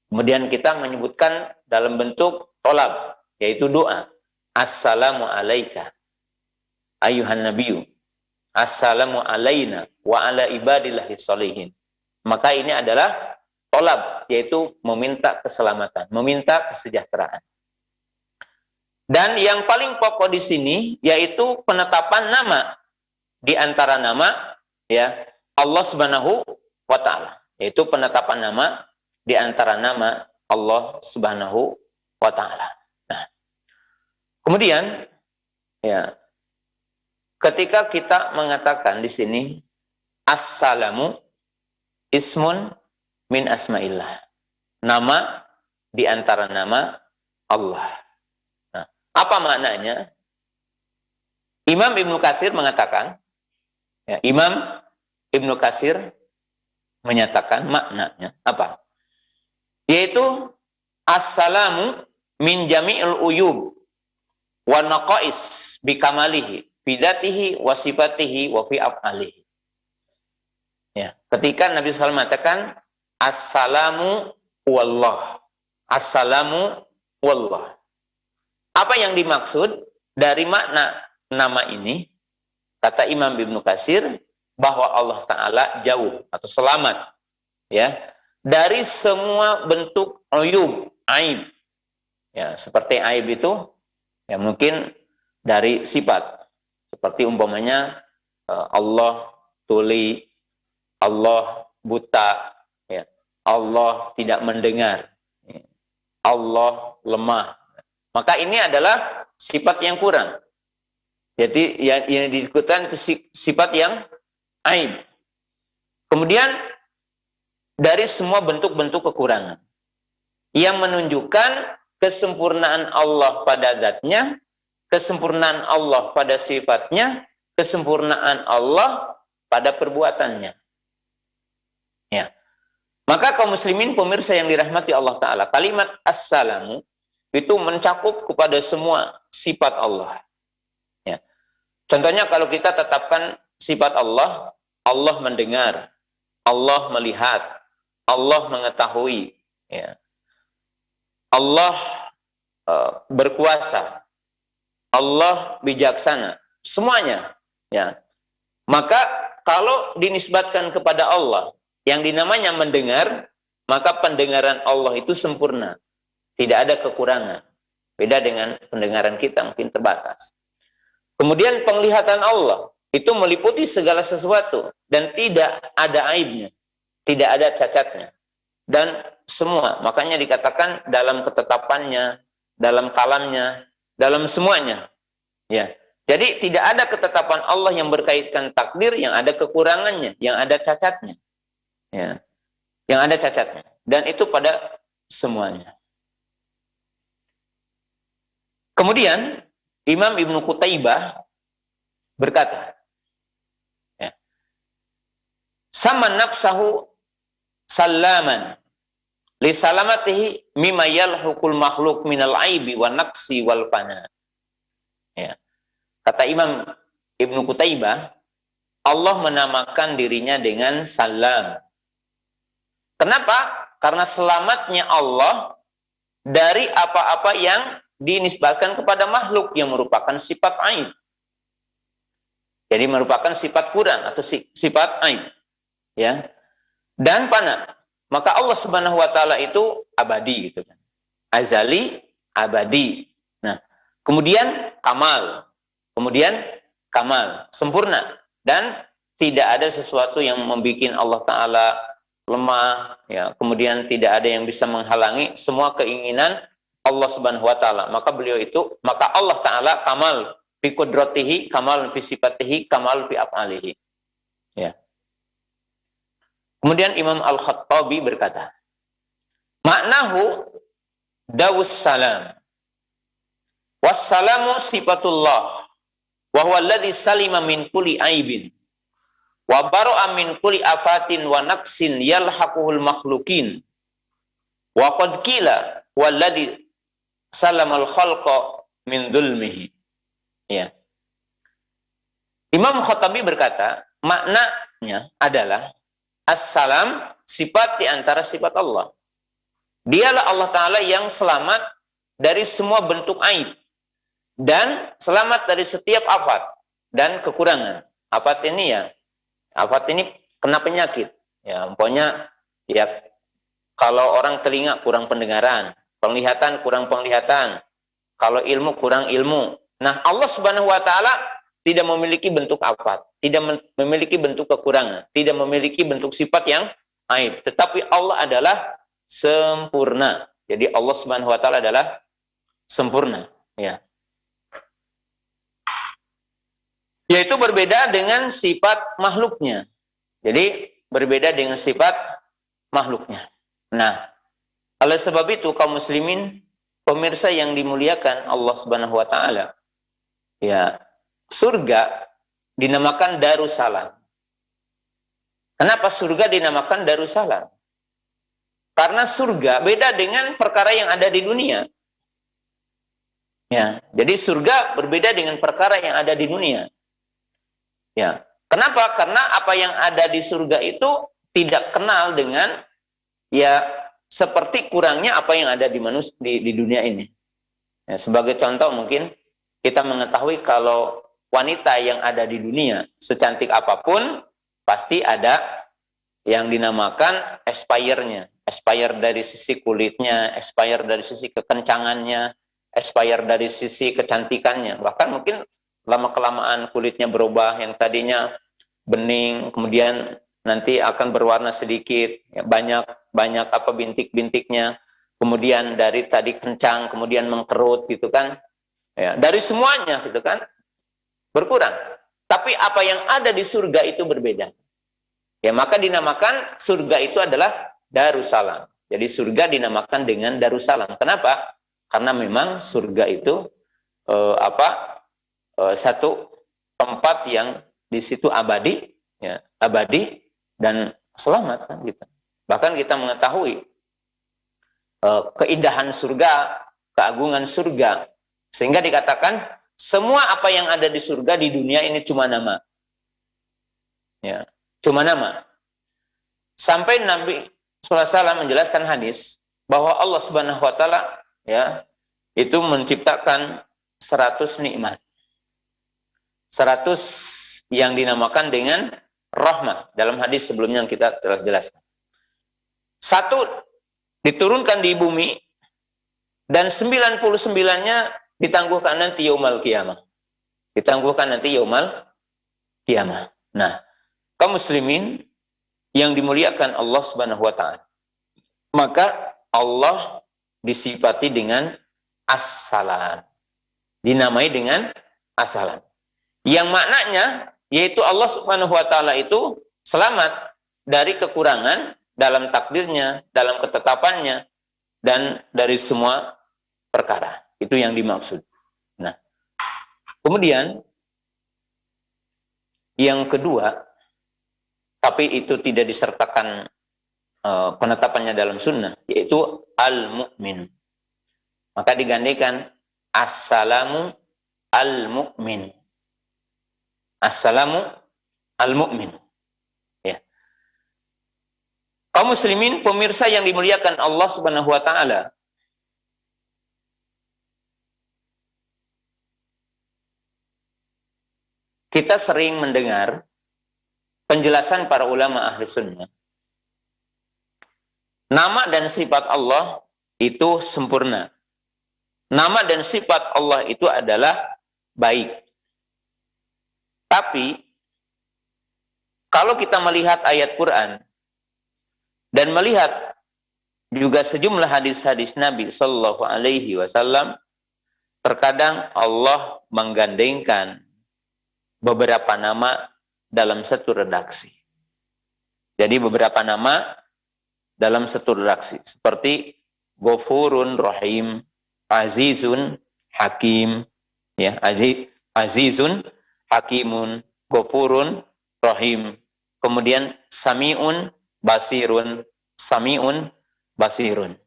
Kemudian kita menyebutkan dalam bentuk tolab, yaitu doa. Assalamu alaika ayuhan nabiyyu. Assalamu alaina wa ala ibadillahi sholihin. Maka ini adalah tolab, yaitu meminta keselamatan, meminta kesejahteraan. Dan yang paling pokok di sini yaitu penetapan nama di antara nama, ya, Allah Subhanahu wa taala, yaitu penetapan nama di antara nama Allah Subhanahu wa taala. Nah, kemudian ya, ketika kita mengatakan di sini assalamu ismun min asma'illah, nama di antara nama Allah. Nah, apa maknanya? Imam Ibnu Katsir mengatakan, ya, Imam Ibnu Katsir menyatakan maknanya apa? Yaitu assalamu min jami'il uyub wa naqais bi kamalihi fi dzatihi wa sifatihi wa fi af'alihi. Ya, ketika Nabi SAW mengatakan assalamu wallah. Assalamu wallah. Apa yang dimaksud dari makna nama ini? Kata Imam Ibnu Katsir, bahwa Allah Ta'ala jauh atau selamat, ya, dari semua bentuk uyub, aib. Ya, seperti aib itu ya mungkin dari sifat, seperti umpamanya Allah tuli, Allah buta, ya, Allah tidak mendengar, ya, Allah lemah. Maka ini adalah sifat yang kurang. Jadi yang disebutkan itu sifat yang aib. Kemudian dari semua bentuk-bentuk kekurangan, yang menunjukkan kesempurnaan Allah pada zatnya, kesempurnaan Allah pada sifatnya, kesempurnaan Allah pada perbuatannya. Ya. Maka kaum muslimin pemirsa yang dirahmati Allah Ta'ala, kalimat As-Salamu itu mencakup kepada semua sifat Allah. Ya. Contohnya kalau kita tetapkan sifat Allah, Allah mendengar, Allah melihat, Allah mengetahui, ya. Allah berkuasa, Allah bijaksana, semuanya. Ya. Maka kalau dinisbatkan kepada Allah yang dinamanya mendengar, maka pendengaran Allah itu sempurna, tidak ada kekurangan. Beda dengan pendengaran kita, mungkin terbatas. Kemudian penglihatan Allah itu meliputi segala sesuatu dan tidak ada aibnya, tidak ada cacatnya, dan semua. Makanya dikatakan dalam ketetapannya, dalam kalamnya, dalam semuanya. Ya. Jadi tidak ada ketetapan Allah yang berkaitan takdir yang ada kekurangannya, yang ada cacatnya. Ya. Yang ada cacatnya. Dan itu pada semuanya. Kemudian Imam Ibnu Qutaibah berkata, ya, sama nafsahu salaman li salamatihi mimma yalhuqul makhluk minal aibi wa naqsi wal fana. Ya. Kata Imam Ibnu Qutaibah, Allah menamakan dirinya dengan salam. Kenapa? Karena selamatnya Allah dari apa-apa yang dinisbatkan kepada makhluk yang merupakan sifat aib. Jadi merupakan sifat kurang atau sifat aib. Ya. Dan fana. Maka Allah Subhanahu wa taala itu abadi gitu kan. Azali, abadi. Nah, kemudian kamal. Kemudian kamal, sempurna, dan tidak ada sesuatu yang membuat Allah taala lemah, ya. Kemudian tidak ada yang bisa menghalangi semua keinginan Allah Subhanahu wa taala. Maka Allah taala kamal fi qudratihi, kamal fi sifatihi, kamal fi af'alihi. Ya. Kemudian Imam Al-Khattabi berkata, maknahu dawus salam. Wassalamu sifatullah. Wa huwa alladhi salima min kulli aibin. Wa bara'a min kulli afatin wa naqsin yalhaquhul makhlukin. Wa qad qila walladhi salamal khalqa min dhulmihi. Ya. Imam Khattabi berkata, maknanya adalah As-salam, sifat di antara sifat Allah. Dialah Allah Ta'ala yang selamat dari semua bentuk aib. Dan selamat dari setiap afat dan kekurangan. Afat ini kena penyakit. Ya, umpamanya, ya, kalau orang telinga kurang pendengaran, penglihatan kurang penglihatan, kalau ilmu kurang ilmu. Nah, Allah Subhanahu wa Ta'ala tidak memiliki bentuk afat, tidak memiliki bentuk kekurangan, tidak memiliki bentuk sifat yang aib, tetapi Allah adalah sempurna. Jadi Allah Subhanahu wa taala adalah sempurna, ya. Yaitu berbeda dengan sifat makhluknya. Jadi berbeda dengan sifat makhluknya. Nah, oleh sebab itu kaum muslimin, pemirsa yang dimuliakan Allah Subhanahu wa taala, ya, surga dinamakan Darussalam. Kenapa surga dinamakan Darussalam? Karena surga beda dengan perkara yang ada di dunia. Ya, jadi surga berbeda dengan perkara yang ada di dunia. Ya, kenapa? Karena apa yang ada di surga itu tidak kenal dengan, ya, seperti kurangnya apa yang ada di manusia di dunia ini. Ya, sebagai contoh mungkin kita mengetahui kalau wanita yang ada di dunia secantik apapun pasti ada yang dinamakan expire-nya. Expire dari sisi kulitnya, expire dari sisi kekencangannya, expire dari sisi kecantikannya. Bahkan mungkin lama-kelamaan kulitnya berubah, yang tadinya bening kemudian nanti akan berwarna sedikit, ya, banyak apa bintik-bintiknya, kemudian dari tadi kencang kemudian mengkerut gitu kan. Ya, dari semuanya gitu kan berkurang. Tapi apa yang ada di surga itu berbeda. Ya, maka dinamakan surga itu adalah Darussalam. Jadi surga dinamakan dengan Darussalam. Kenapa? Karena memang surga itu satu tempat yang di situ abadi, ya, abadi dan selamat kan gitu. Bahkan kita mengetahui keindahan surga, keagungan surga, sehingga dikatakan semua apa yang ada di surga di dunia ini cuma nama, ya, cuma nama. Sampai Nabi SAW menjelaskan hadis bahwa Allah Subhanahu Wa Taala, ya, itu menciptakan 100 nikmat, 100 yang dinamakan dengan rahmah. Dalam hadis sebelumnya yang kita telah jelaskan, satu diturunkan di bumi dan 99-nya ditangguhkan nanti yaumal qiyamah. Ditangguhkan nanti yaumal qiyamah. Nah, kaum muslimin yang dimuliakan Allah Subhanahu wa taala, maka Allah disifati dengan As-Salam. Dinamai dengan As-Salam. Yang maknanya yaitu Allah Subhanahu wa taala itu selamat dari kekurangan dalam takdirnya, dalam ketetapannya, dan dari semua perkara. Itu yang dimaksud. Nah, kemudian yang kedua, tapi itu tidak disertakan penetapannya dalam sunnah, yaitu al-mu'min. Maka digantikan as-salamu al-mu'min. As-salamu al-mu'min. Ya. Kaum muslimin, pemirsa yang dimuliakan Allah Subhanahu wa taala, kita sering mendengar penjelasan para ulama ahli sunnah. Nama dan sifat Allah itu sempurna. Nama dan sifat Allah itu adalah baik. Tapi, kalau kita melihat ayat Quran dan melihat juga sejumlah hadis-hadis Nabi Sallallahu Alaihi Wasallam, terkadang Allah menggandengkan beberapa nama dalam satu redaksi. Jadi beberapa nama dalam satu redaksi, seperti Ghafurun Rahim, Azizun Hakim, ya, Azizun Hakimun, Ghafurun Rahim. Kemudian Sami'un Basirun, Sami'un Basirun.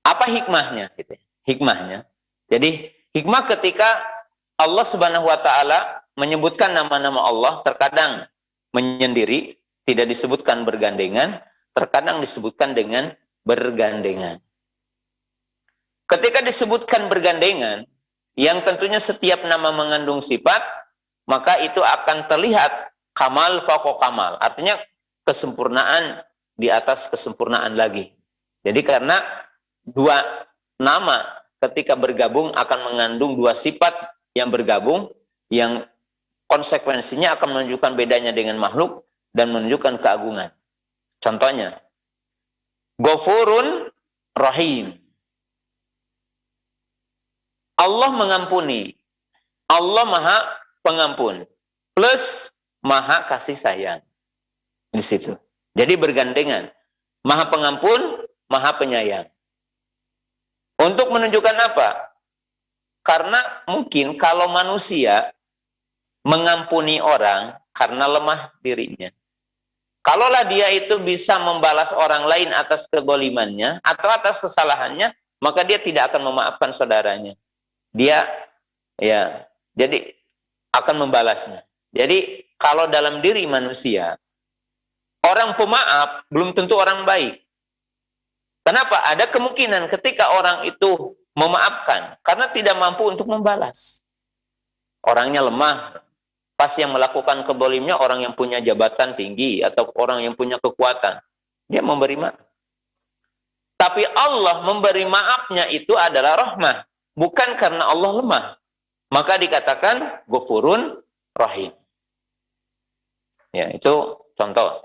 Apa hikmahnya? Hikmahnya, jadi hikmah ketika Allah Subhanahu wa taala menyebutkan nama-nama Allah, terkadang menyendiri, tidak disebutkan bergandengan, terkadang disebutkan dengan bergandengan. Ketika disebutkan bergandengan, yang tentunya setiap nama mengandung sifat, maka itu akan terlihat kamal fauqa kamal. Artinya kesempurnaan di atas kesempurnaan lagi. Jadi karena dua nama ketika bergabung akan mengandung dua sifat yang bergabung, yang konsekuensinya akan menunjukkan bedanya dengan makhluk dan menunjukkan keagungan. Contohnya, Ghafurun Rahim. Allah mengampuni. Allah Maha Pengampun. Plus Maha Kasih Sayang. Di situ. Jadi bergandengan. Maha Pengampun, Maha Penyayang. Untuk menunjukkan apa? Karena mungkin kalau manusia mengampuni orang karena lemah dirinya. Kalaulah dia itu bisa membalas orang lain atas kedzalimannya atau atas kesalahannya, maka dia tidak akan memaafkan saudaranya. Dia jadi akan membalasnya. Jadi kalau dalam diri manusia, orang pemaaf belum tentu orang baik. Kenapa? Ada kemungkinan ketika orang itu memaafkan karena tidak mampu untuk membalas. Orangnya lemah. Pas yang melakukan kebolimnya orang yang punya jabatan tinggi atau orang yang punya kekuatan. Dia memberi maaf. Tapi Allah memberi maafnya itu adalah rahmah. Bukan karena Allah lemah. Maka dikatakan Ghafurun Rahim. Ya, itu contoh.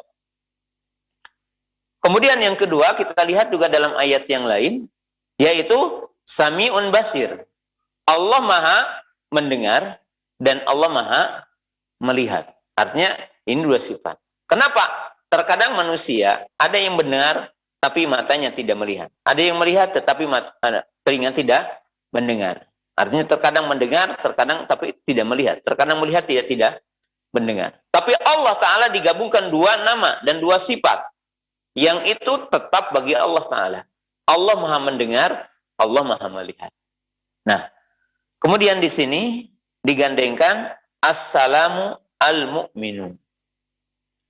Kemudian yang kedua, kita lihat juga dalam ayat yang lain, yaitu Sami'un Basir. Allah Maha mendengar dan Allah Maha melihat. Artinya Ini dua sifat. Kenapa? Terkadang manusia ada yang mendengar tapi matanya tidak melihat. Ada yang melihat tetapi telinga tidak mendengar. Artinya terkadang mendengar, terkadang tapi tidak melihat. Terkadang melihat tidak mendengar. Tapi Allah Ta'ala digabungkan dua nama dan dua sifat. Yang itu tetap bagi Allah Ta'ala. Allah Maha mendengar, Allah Maha melihat. Nah, kemudian di sini digandengkan As-salamu al-mu'minu.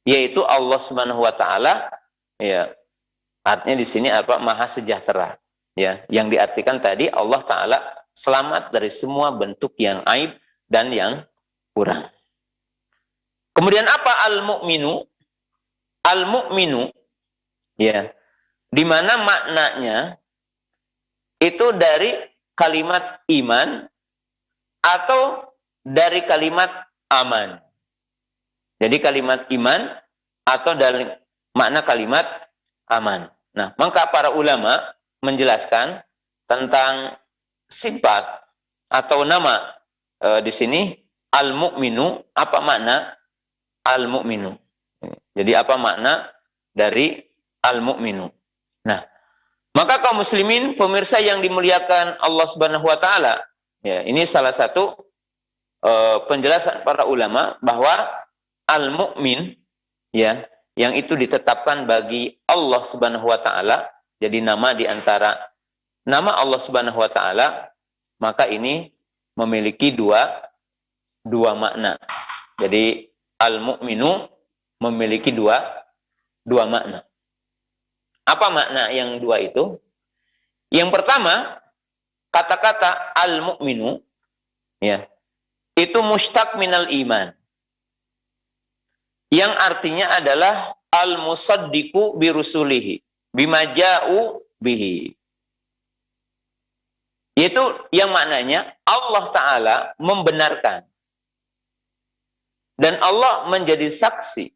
Yaitu Allah Subhanahu wa Ta'ala, ya. Artinya di sini apa? Maha sejahtera. Ya, yang diartikan tadi Allah Ta'ala selamat dari semua bentuk yang aib dan yang kurang. Kemudian apa al-mu'minu? Al-mu'minu, ya, di mana maknanya itu dari kalimat iman atau dari kalimat aman. Jadi kalimat iman atau dari makna kalimat aman. Nah, maka para ulama menjelaskan tentang sifat atau nama di sini al-mu'minu, apa makna al-mu'minu. Jadi apa makna dari al-mu'minu. Nah, maka kaum muslimin pemirsa yang dimuliakan Allah Subhanahu wa Ta'ala, ya, ini salah satu penjelasan para ulama bahwa al-mu'min, ya, yang itu ditetapkan bagi Allah Subhanahu wa Ta'ala, jadi nama di antara nama Allah Subhanahu wa Ta'ala, maka ini memiliki dua makna. Jadi al-mu'minu memiliki dua makna. Apa makna yang dua itu? Yang pertama, kata-kata al-mu'minu, ya, itu mustaq minal iman. Yang artinya adalah al-musaddiqu birusulihi bima ja'u bihi. Yaitu yang maknanya Allah Ta'ala membenarkan. Dan Allah menjadi saksi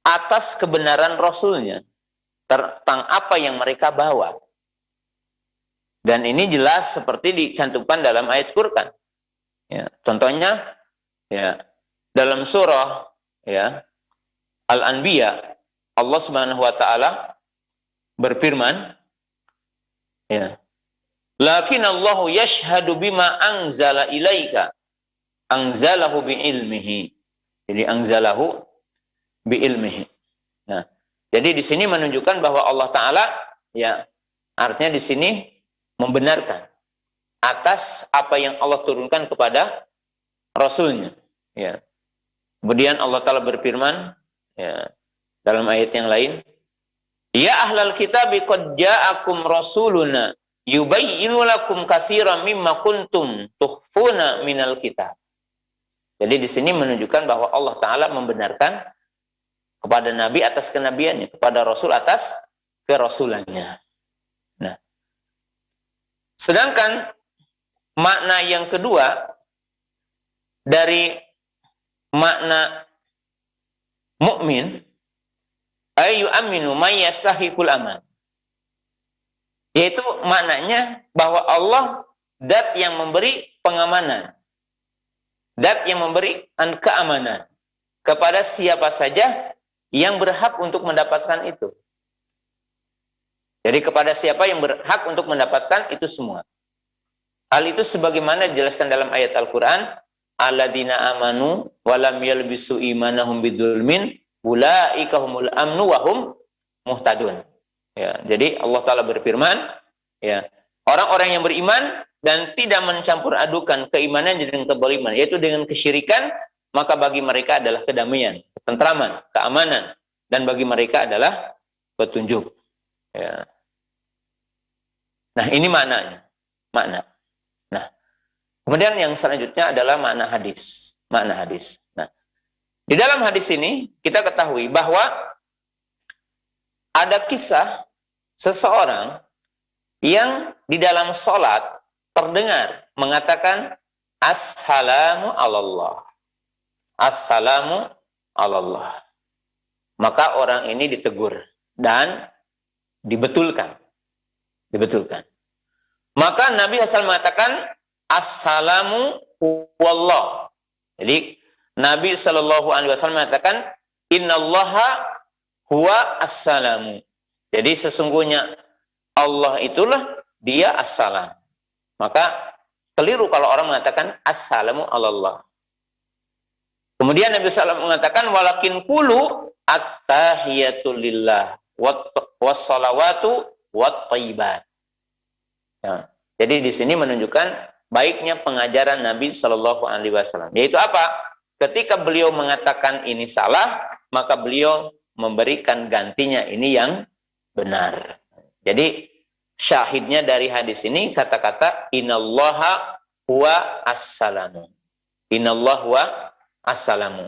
atas kebenaran Rasulnya tentang apa yang mereka bawa. Dan ini jelas seperti dicantumkan dalam ayat Quran. Ya, contohnya, ya, dalam surah, ya, Al-Anbiya, Allah Subhanahu wa Ta'ala berfirman, ya, lakin Allahu yashhadu bima anzala ilaika anzalahu bi ilmihi. Jadi anzalahu bi ilmihi. Nah, jadi di sini menunjukkan bahwa Allah Ta'ala, ya, artinya di sini membenarkan atas apa yang Allah turunkan kepada Rasulnya. Ya. Kemudian Allah Ta'ala berfirman, ya, dalam ayat yang lain, ya ahlal kitabi qad ja'akum rasuluna yubayyinu lakum katsiran mimma kuntum tukhfuna minal kitab. Jadi di sini menunjukkan bahwa Allah Ta'ala membenarkan kepada Nabi atas kenabiannya, kepada Rasul atas kerasulannya. Nah, sedangkan makna yang kedua dari makna mukmin, ayu aminu may yastahiqul aman. Yaitu maknanya bahwa Allah zat yang memberi pengamanan, zat yang memberi keamanan kepada siapa saja yang berhak untuk mendapatkan itu. Jadi kepada siapa yang berhak untuk mendapatkan itu semua. Hal itu sebagaimana dijelaskan dalam ayat Al-Quran, alladzina amanu walam yalbisu imanahum bidzulmin ulaika humul amnu wa hum muhtadun. Ya, jadi Allah Ta'ala berfirman, ya, orang-orang yang beriman dan tidak mencampur adukan keimanan dengan kedzaliman, yaitu dengan kesyirikan, maka bagi mereka adalah kedamaian, ketentraman, keamanan, dan bagi mereka adalah petunjuk. Ya. Nah, ini maknanya. Makna. Nah, kemudian yang selanjutnya adalah makna hadis. Makna hadis. Nah, di dalam hadis ini kita ketahui bahwa ada kisah seseorang yang di dalam sholat terdengar mengatakan assalamu alallah. Assalamu alallah. Maka orang ini ditegur dan dibetulkan. Dibetulkan. Maka Nabi Hasan mengatakan assalamu wallah. Jadi Nabi Shallallahu Alaihi Wasallam mengatakan, Innallaha huwa as-salamu. Jadi sesungguhnya Allah itulah dia as-salam. Maka keliru kalau orang mengatakan as-salamu alallah. Kemudian Nabi SAW mengatakan, walakin kulu at-tahiyatu lillah wassalawatu wat-thayyibat. Ya, jadi di sini menunjukkan baiknya pengajaran Nabi Shallallahu Alaihi Wasallam. Yaitu apa? Ketika beliau mengatakan ini salah, maka beliau memberikan gantinya ini yang benar. Jadi syahidnya dari hadis ini kata-kata innallaha huwa as-salamu. Innallaha huwa as-salamu.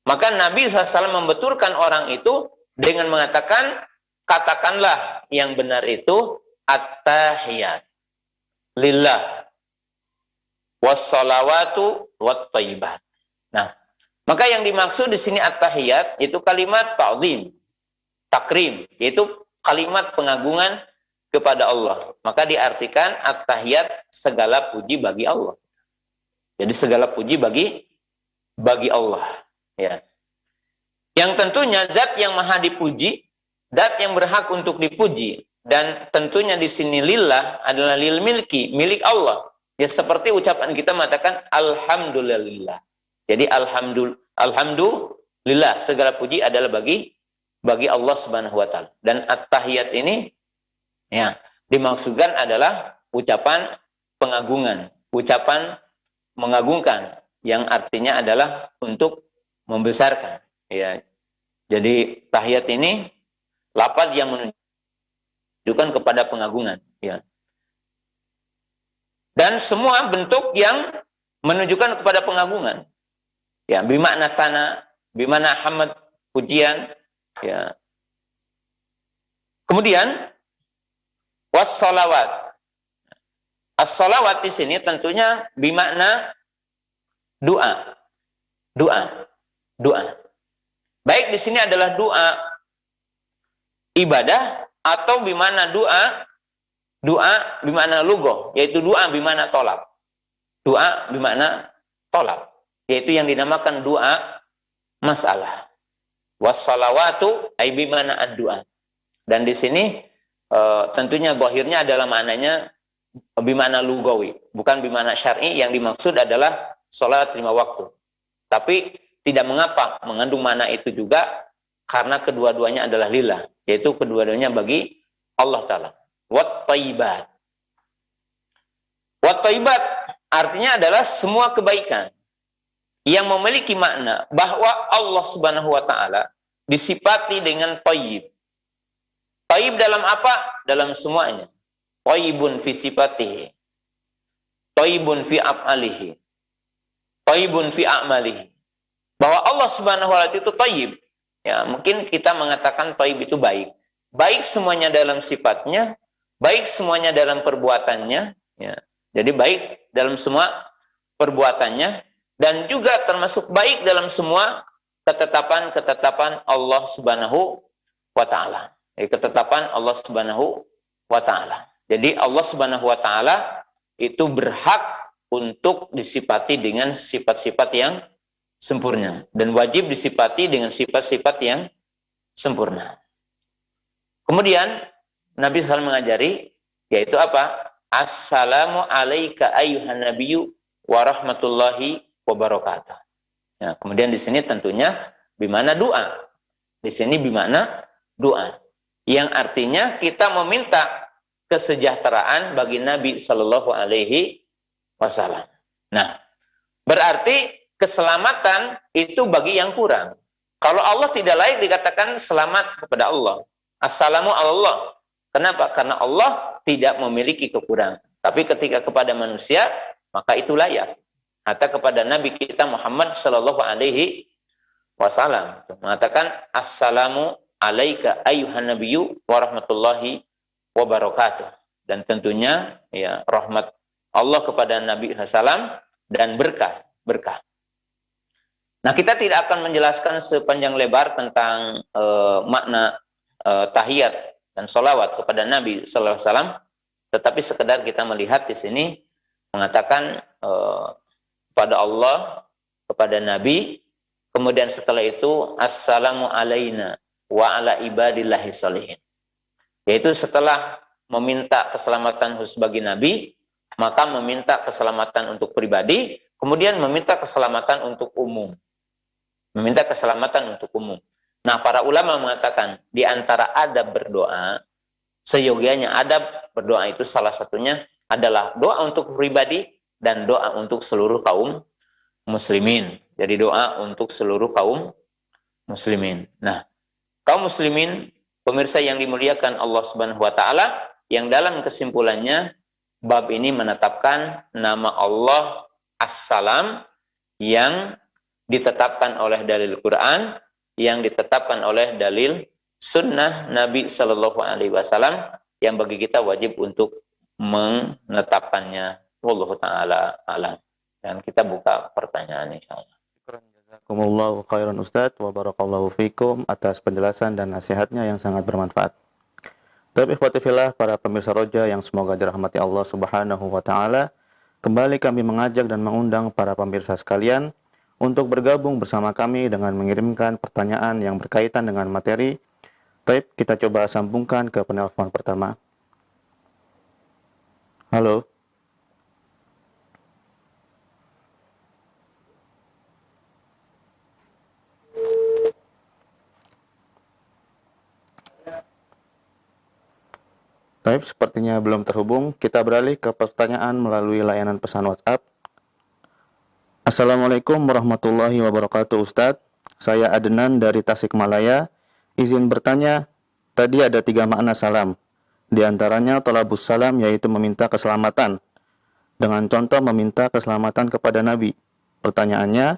Maka Nabi SAW membetulkan orang itu dengan mengatakan, katakanlah yang benar itu at-tahiyat lillah wassalawatu wat-thayyibat. Nah, maka yang dimaksud di sini at-tahiyat itu kalimat ta'zim, takrim, yaitu kalimat pengagungan kepada Allah. Maka diartikan at-tahiyat segala puji bagi Allah. Jadi segala puji bagi Allah, ya. Yang tentunya zat yang maha dipuji, zat yang berhak untuk dipuji, dan tentunya di sini lillah adalah lil milki, milik Allah. Ya seperti ucapan kita mengatakan alhamdulillah. Jadi alhamdulillah segala puji adalah bagi Allah Subhanahu wa taala. Dan at-tahiyat ini ya dimaksudkan adalah ucapan pengagungan, ucapan mengagungkan yang artinya adalah untuk membesarkan, ya. Jadi tahiyat ini lafaz yang menunjukkan kepada pengagungan, ya. Dan semua bentuk yang menunjukkan kepada pengagungan, ya, bimakna sana, bimakna hamd, pujian, ya. Kemudian wassalawat. As-salawat di sini tentunya bimakna doa. Baik di sini adalah doa ibadah atau bimakna doa bimakna lugoh, yaitu doa bimakna tolab. Doa bimakna tolab, yaitu yang dinamakan doa masalah. Wassalawatu ay bimakna ad-doa. Dan di sini tentunya zahirnya adalah maknanya bimakna lugawi, bukan bimakna syar'i. Yang dimaksud adalah salat 5 waktu. Tapi tidak mengapa mengandung makna itu juga, karena kedua-duanya adalah lillah, yaitu kedua-duanya bagi Allah Ta'ala. Wat-thayyibat. Wat-thayyibat artinya adalah semua kebaikan yang memiliki makna bahwa Allah Subhanahu wa Ta'ala disifati dengan thayyib. Thayyib dalam apa? Dalam semuanya. Thayyibun fi sifatihi, thayyibun fi af'alihi, thayyibun fi a'malihi. Bahwa Allah Subhanahu wa Ta'ala itu thayyib. Ya, mungkin kita mengatakan thayyib itu baik. Baik semuanya dalam sifatnya, baik semuanya dalam perbuatannya, ya. Jadi baik dalam semua perbuatannya, dan juga termasuk baik dalam semua ketetapan-ketetapan Allah Subhanahu wa Ta'ala. Ketetapan Allah Subhanahu wa Ta'ala. Jadi Allah Subhanahu wa Ta'ala itu berhak untuk disifati dengan sifat-sifat yang sempurna, dan wajib disifati dengan sifat-sifat yang sempurna. Kemudian Nabi SAW mengajari, yaitu apa? Assalamu alaika ayyuhan nabiyyu wa rahmatullahi wa barakatuh. Ya, kemudian di sini tentunya bimana doa. Di sini bimana doa, yang artinya kita meminta kesejahteraan bagi Nabi Shallallahu Alaihi Wasallam. Nah, berarti keselamatan itu bagi yang kurang. Kalau Allah tidak layak dikatakan selamat kepada Allah. Assalamu Allah. Kenapa? Karena Allah tidak memiliki kekurangan. Tapi ketika kepada manusia, maka itu layak. Hatta kepada Nabi kita Muhammad Shallallahu Alaihi Wasallam mengatakan Assalamu alaika ayyuhan nabiyyu wa rahmatullahi wabarakatuh. Dan tentunya ya rahmat Allah kepada Nabi SAW dan berkah. Nah, kita tidak akan menjelaskan sepanjang lebar tentang makna tahiyat dan sholawat kepada Nabi SAW, tetapi sekedar kita melihat di sini mengatakan kepada Allah, kepada Nabi, Kemudian setelah itu assalamu alaina wa ala ibadillahi sholihin. Yaitu setelah meminta keselamatan khusus bagi Nabi, maka meminta keselamatan untuk pribadi, kemudian meminta keselamatan untuk umum. Meminta keselamatan untuk umum. Nah, para ulama mengatakan di antara adab berdoa, seyogianya adab berdoa itu salah satunya adalah doa untuk pribadi dan doa untuk seluruh kaum muslimin. Jadi doa untuk seluruh kaum muslimin. Nah, kaum muslimin, pemirsa yang dimuliakan Allah Subhanahu wa taala, yang dalam kesimpulannya bab ini menetapkan nama Allah As-Salam yang ditetapkan oleh dalil Quran, yang ditetapkan oleh dalil sunnah Nabi Shallallahu Alaihi Wasallam, yang bagi kita wajib untuk menetapkannya. Wallahu taala alam. Dan kita buka pertanyaan insyaallah. Jazakumullahu khairan Ustadz wa barakallahu fikum atas penjelasan dan nasihatnya yang sangat bermanfaat. Tapi ikhwati fillah, para pemirsa Roja yang semoga dirahmati Allah Subhanahu wa taala, kembali kami mengajak dan mengundang para pemirsa sekalian untuk bergabung bersama kami dengan mengirimkan pertanyaan yang berkaitan dengan materi. Baik, kita coba sambungkan ke penelpon pertama. Halo. Baik, sepertinya belum terhubung. Kita beralih ke pertanyaan melalui layanan pesan WhatsApp. Assalamualaikum warahmatullahi wabarakatuh Ustadz. Saya Adnan dari Tasikmalaya. Izin bertanya, tadi ada 3 makna salam. Di antaranya thalabus salam, yaitu meminta keselamatan. Dengan contoh meminta keselamatan kepada Nabi. Pertanyaannya,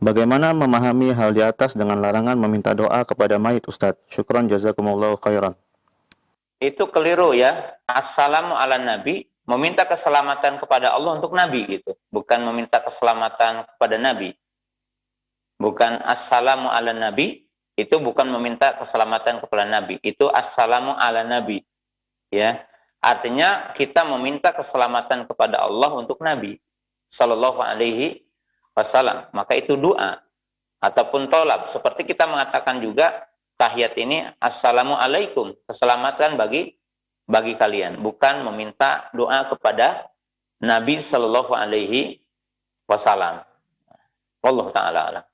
bagaimana memahami hal di atas dengan larangan meminta doa kepada mayit Ustadz? Syukran jazakumullahu khairan. Itu keliru ya. Assalamu ala Nabi, meminta keselamatan kepada Allah untuk Nabi gitu. Bukan meminta keselamatan kepada Nabi. Bukan assalamu ala Nabi, itu bukan meminta keselamatan kepada Nabi. Itu assalamu ala Nabi. Ya. Artinya kita meminta keselamatan kepada Allah untuk Nabi Sallallahu Alaihi Wasallam. Maka itu doa ataupun tolab. Seperti kita mengatakan juga tahiyat ini assalamu alaikum, keselamatan bagi kalian, bukan meminta doa kepada Nabi Sallallahu Alaihi Wasallam. Wallahu taala alam.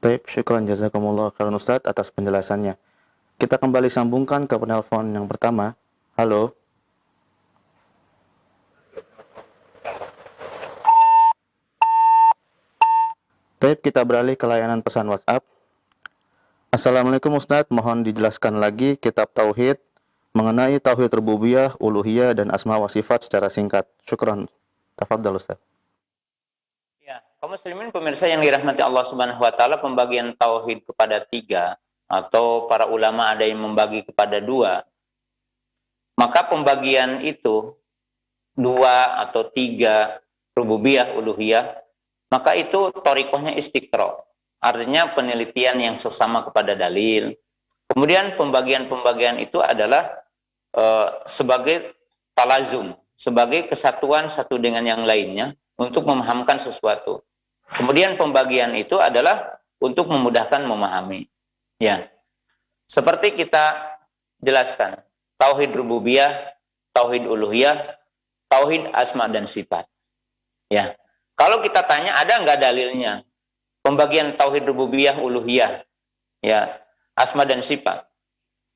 Baik, syukran jazakumullah khairan Ustadz atas penjelasannya. Kita kembali sambungkan ke penelpon yang pertama. Halo. Baik, kita beralih ke layanan pesan WhatsApp. Assalamualaikum Ustadz, mohon dijelaskan lagi kitab Tauhid mengenai Tauhid Rububiyah, Uluhiyah, dan Asma wa Sifat secara singkat. Syukran. Tafadhal Ustadz. Ya, kaum muslimin pemirsa yang dirahmati Allah Subhanahu wa taala, pembagian tauhid kepada 3 atau para ulama ada yang membagi kepada 2. Maka pembagian itu 2 atau 3 rububiyah, uluhiyah, maka itu thariqahnya istiqra. Artinya penelitian yang sesama kepada dalil. Kemudian pembagian-pembagian itu adalah sebagai talazum, sebagai kesatuan satu dengan yang lainnya untuk memahamkan sesuatu. Kemudian pembagian itu adalah untuk memudahkan memahami. Ya, seperti kita jelaskan, tauhid rububiyah, tauhid uluhiyah, tauhid asma dan sifat. Ya, kalau kita tanya ada nggak dalilnya? Pembagian tauhid rububiyah, uluhiyah, ya, asma dan sifat.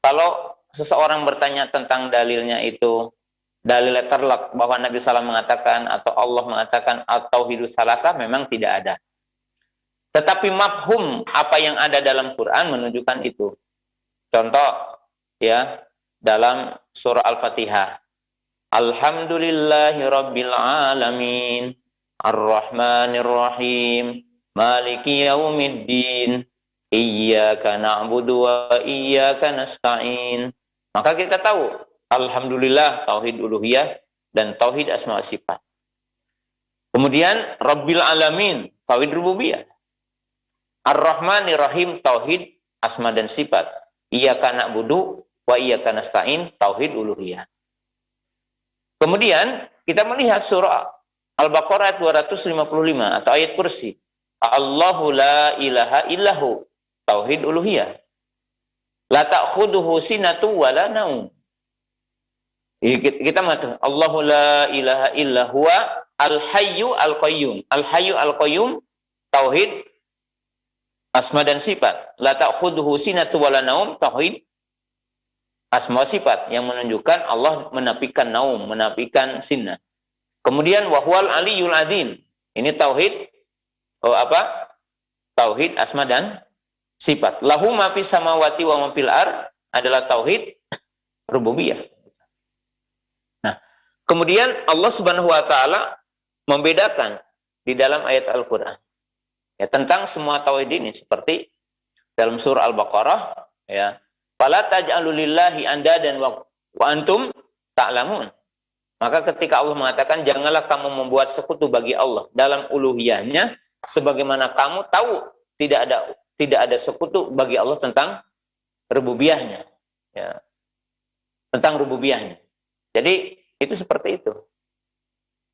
Kalau seseorang bertanya tentang dalilnya itu, dalil terlak bahwa Nabi SAW mengatakan atau Allah mengatakan at-tauhidus salasah, memang tidak ada. Tetapi mafhum apa yang ada dalam Quran menunjukkan itu. Contoh ya, dalam surah Al-Fatihah. Alhamdulillahi rabbil alamin, ar-rahmanir rahim, maliki yaumiddin, iyyaka na'budu wa iyyaka nasta'in. Maka kita tahu alhamdulillah tauhid uluhiyah dan tauhid asma wa sifat. Kemudian rabbil alamin, tauhid rububiyah. Ar-rahmanir rahim, tauhid asma dan sifat. Iyyaka na'budu wa iyyaka nasta'in, tauhid uluhiyah. Kemudian kita melihat surah Al-Baqarah 255 atau ayat kursi. Allahu la ilaha illahu, tauhid uluhiyah. La ta'khuduhu sinatu wa la naum. Kita mengatakan Allahu la ilaha illa huwa al-hayyu al-qayyum. Al-hayyu al-qayyum tauhid asma dan sifat. La ta'khuduhu sinatu wa la naum, tauhid asma sifat yang menunjukkan Allah menafikan naum, menafikan sinah. Kemudian wahwal aliyul adzim. Ini tauhid tauhid asma dan sifat. Lahu ma fis samawati wa ma fil ard adalah tauhid rububiyah. Nah, kemudian Allah Subhanahu wa taala membedakan di dalam ayat Al-Qur'an ya tentang semua tauhid ini seperti dalam surah Al-Baqarah ya, fala taj'alu lillahi andadan wa antum ta'lamun. Maka ketika Allah mengatakan janganlah kamu membuat sekutu bagi Allah dalam uluhiyahnya sebagaimana kamu tahu tidak ada sekutu bagi Allah tentang rububiyahnya ya. Tentang rububiyahnya. Jadi itu seperti itu.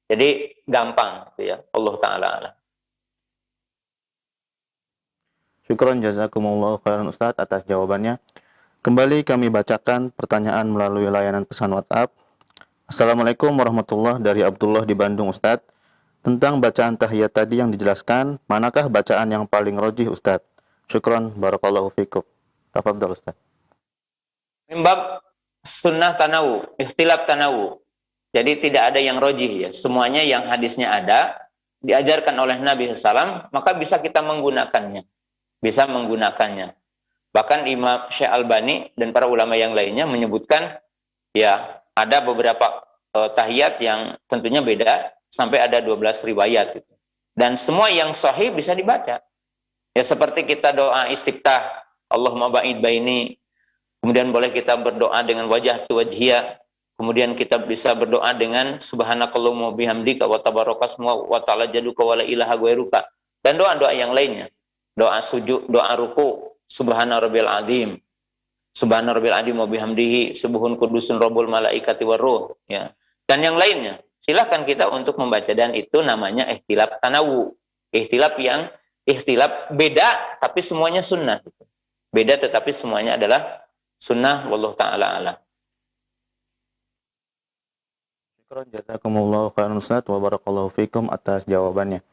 Jadi gampang gitu ya, Allah taala alam. Syukran jazakumullahu khairan Ustaz atas jawabannya. Kembali kami bacakan pertanyaan melalui layanan pesan WhatsApp. Assalamualaikum warahmatullahi dari Abdullah di Bandung Ustaz. Tentang bacaan tahiyat tadi yang dijelaskan, manakah bacaan yang paling rajih Ustaz? Syukran barakallahu fikum. Tafadhal Ustaz. Bab sunnah tanawu, ikhtilaf tanawu. Jadi tidak ada yang rajih ya. Semuanya yang hadisnya ada diajarkan oleh Nabi SAW, maka bisa kita menggunakannya. Bisa menggunakannya. Bahkan Imam Syekh Albani dan para ulama yang lainnya menyebutkan ya ada beberapa tahiyat yang tentunya beda sampai ada 12 riwayat gitu. Dan semua yang sahih bisa dibaca. Ya seperti kita doa istiftah, Allahumma ba'id baini. Kemudian boleh kita berdoa dengan wajah wajhiyah. Kemudian kita bisa berdoa dengan subhanakallahumma bihamdika wa tabarakasmu wa ta'ala jaduka wa la ilaha ghairuka. Dan doa-doa yang lainnya. Doa sujud, doa ruku, subhana rabbil azim. Subhana rabbil azim wa bihamdihi, subuhun kudusun rabbul malaikati waruh, ya. Dan yang lainnya. Silahkan kita untuk membaca dan itu namanya ikhtilaf tanawu. Ikhtilaf beda tapi semuanya sunnah. Beda tetapi semuanya adalah sunnah, wallahu taala alam. Syukran jazakumullahu khairan Ustaz wa barakallahu fikum atas jawabannya.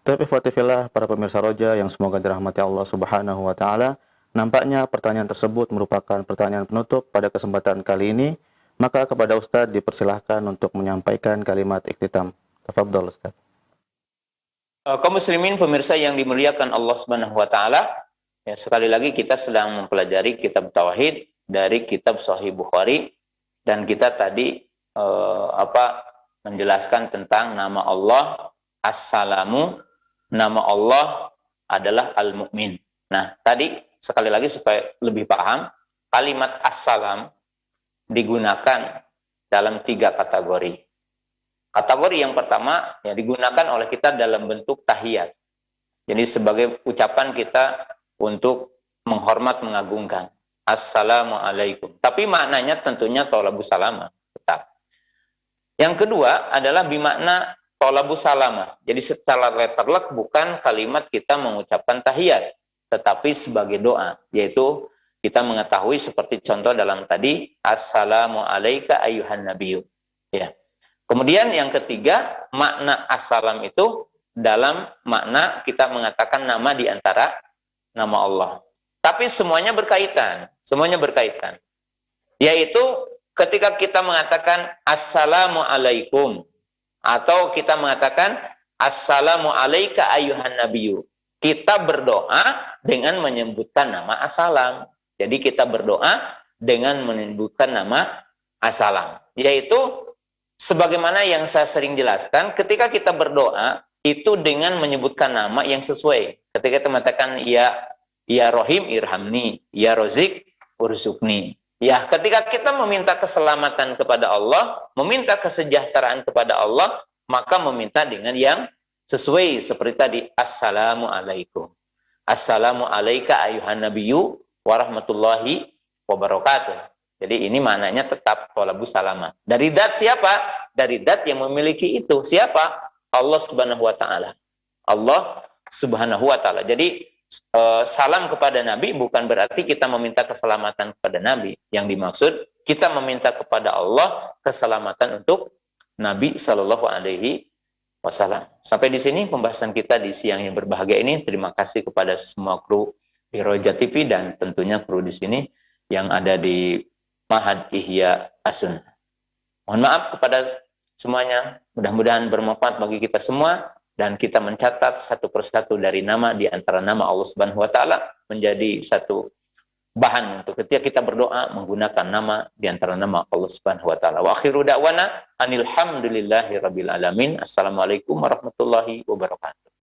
Tapi ikhwatifillah para pemirsa Roja yang semoga dirahmati Allah Subhanahu wa taala, nampaknya pertanyaan tersebut merupakan pertanyaan penutup pada kesempatan kali ini, maka kepada Ustaz dipersilahkan untuk menyampaikan kalimat ikhtitam. Tafadhol Ustaz. Kaum muslimin pemirsa yang dimuliakan Allah Subhanahu wa taala, ya sekali lagi kita sedang mempelajari kitab tauhid dari kitab Sahih Bukhari dan kita tadi menjelaskan tentang nama Allah As-Salamu, nama Allah adalah Al-Mu'min. Nah, tadi sekali lagi supaya lebih paham, kalimat As-Salam digunakan dalam 3 kategori. Kategori yang pertama ya digunakan oleh kita dalam bentuk tahiyat. Jadi sebagai ucapan kita untuk menghormat, mengagungkan. Assalamualaikum. Tapi maknanya tentunya tolabus salama. Tetap. Yang kedua adalah bimakna tolabus salama. Jadi secara letterlek bukan kalimat kita mengucapkan tahiyat, tetapi sebagai doa. Yaitu kita mengetahui seperti contoh dalam tadi, Assalamu alayka ayyuhan nabiyyu. Ya. Kemudian yang ketiga, makna assalam itu dalam makna kita mengatakan nama di antara nama Allah. Tapi semuanya berkaitan. Semuanya berkaitan. Yaitu ketika kita mengatakan Assalamu alaikum. Atau kita mengatakan Assalamu alayka ayyuhan nabiyyu. Kita berdoa dengan menyebutkan nama assalam. Jadi kita berdoa dengan menyebutkan nama assalam. Yaitu sebagaimana yang saya sering jelaskan, ketika kita berdoa itu dengan menyebutkan nama yang sesuai. Ketika kita mengatakan ya Rohim irhamni, ya Rozik urzukni. Ya, ketika kita meminta keselamatan kepada Allah, meminta kesejahteraan kepada Allah, maka meminta dengan yang sesuai seperti tadi Assalamu alaikum. Assalamu alayka ayyuhan nabiyyu warahmatullahi wabarakatuh. Jadi ini maknanya tetap tolabus salama. Dari zat siapa? Dari zat yang memiliki itu. Siapa? Allah Subhanahu wa taala. Allah Subhanahu wa taala. Jadi salam kepada Nabi bukan berarti kita meminta keselamatan kepada Nabi. Yang dimaksud kita meminta kepada Allah keselamatan untuk Nabi Shallallahu Alaihi Wasallam. Sampai di sini pembahasan kita di siang yang berbahagia ini. Terima kasih kepada semua kru di Roja TV dan tentunya kru di sini yang ada di Ma'had Ihya As-Sunnah. Mohon maaf kepada semuanya. Mudah-mudahan bermanfaat bagi kita semua. Dan kita mencatat satu persatu dari nama di antara nama Allah Subhanahu wa taala menjadi satu bahan untuk ketika kita berdoa menggunakan nama di antara nama Allah Subhanahu wa taala. Wa akhiru da'wana anil hamdulillahi rabbil alamin. Assalamualaikum warahmatullahi wabarakatuh.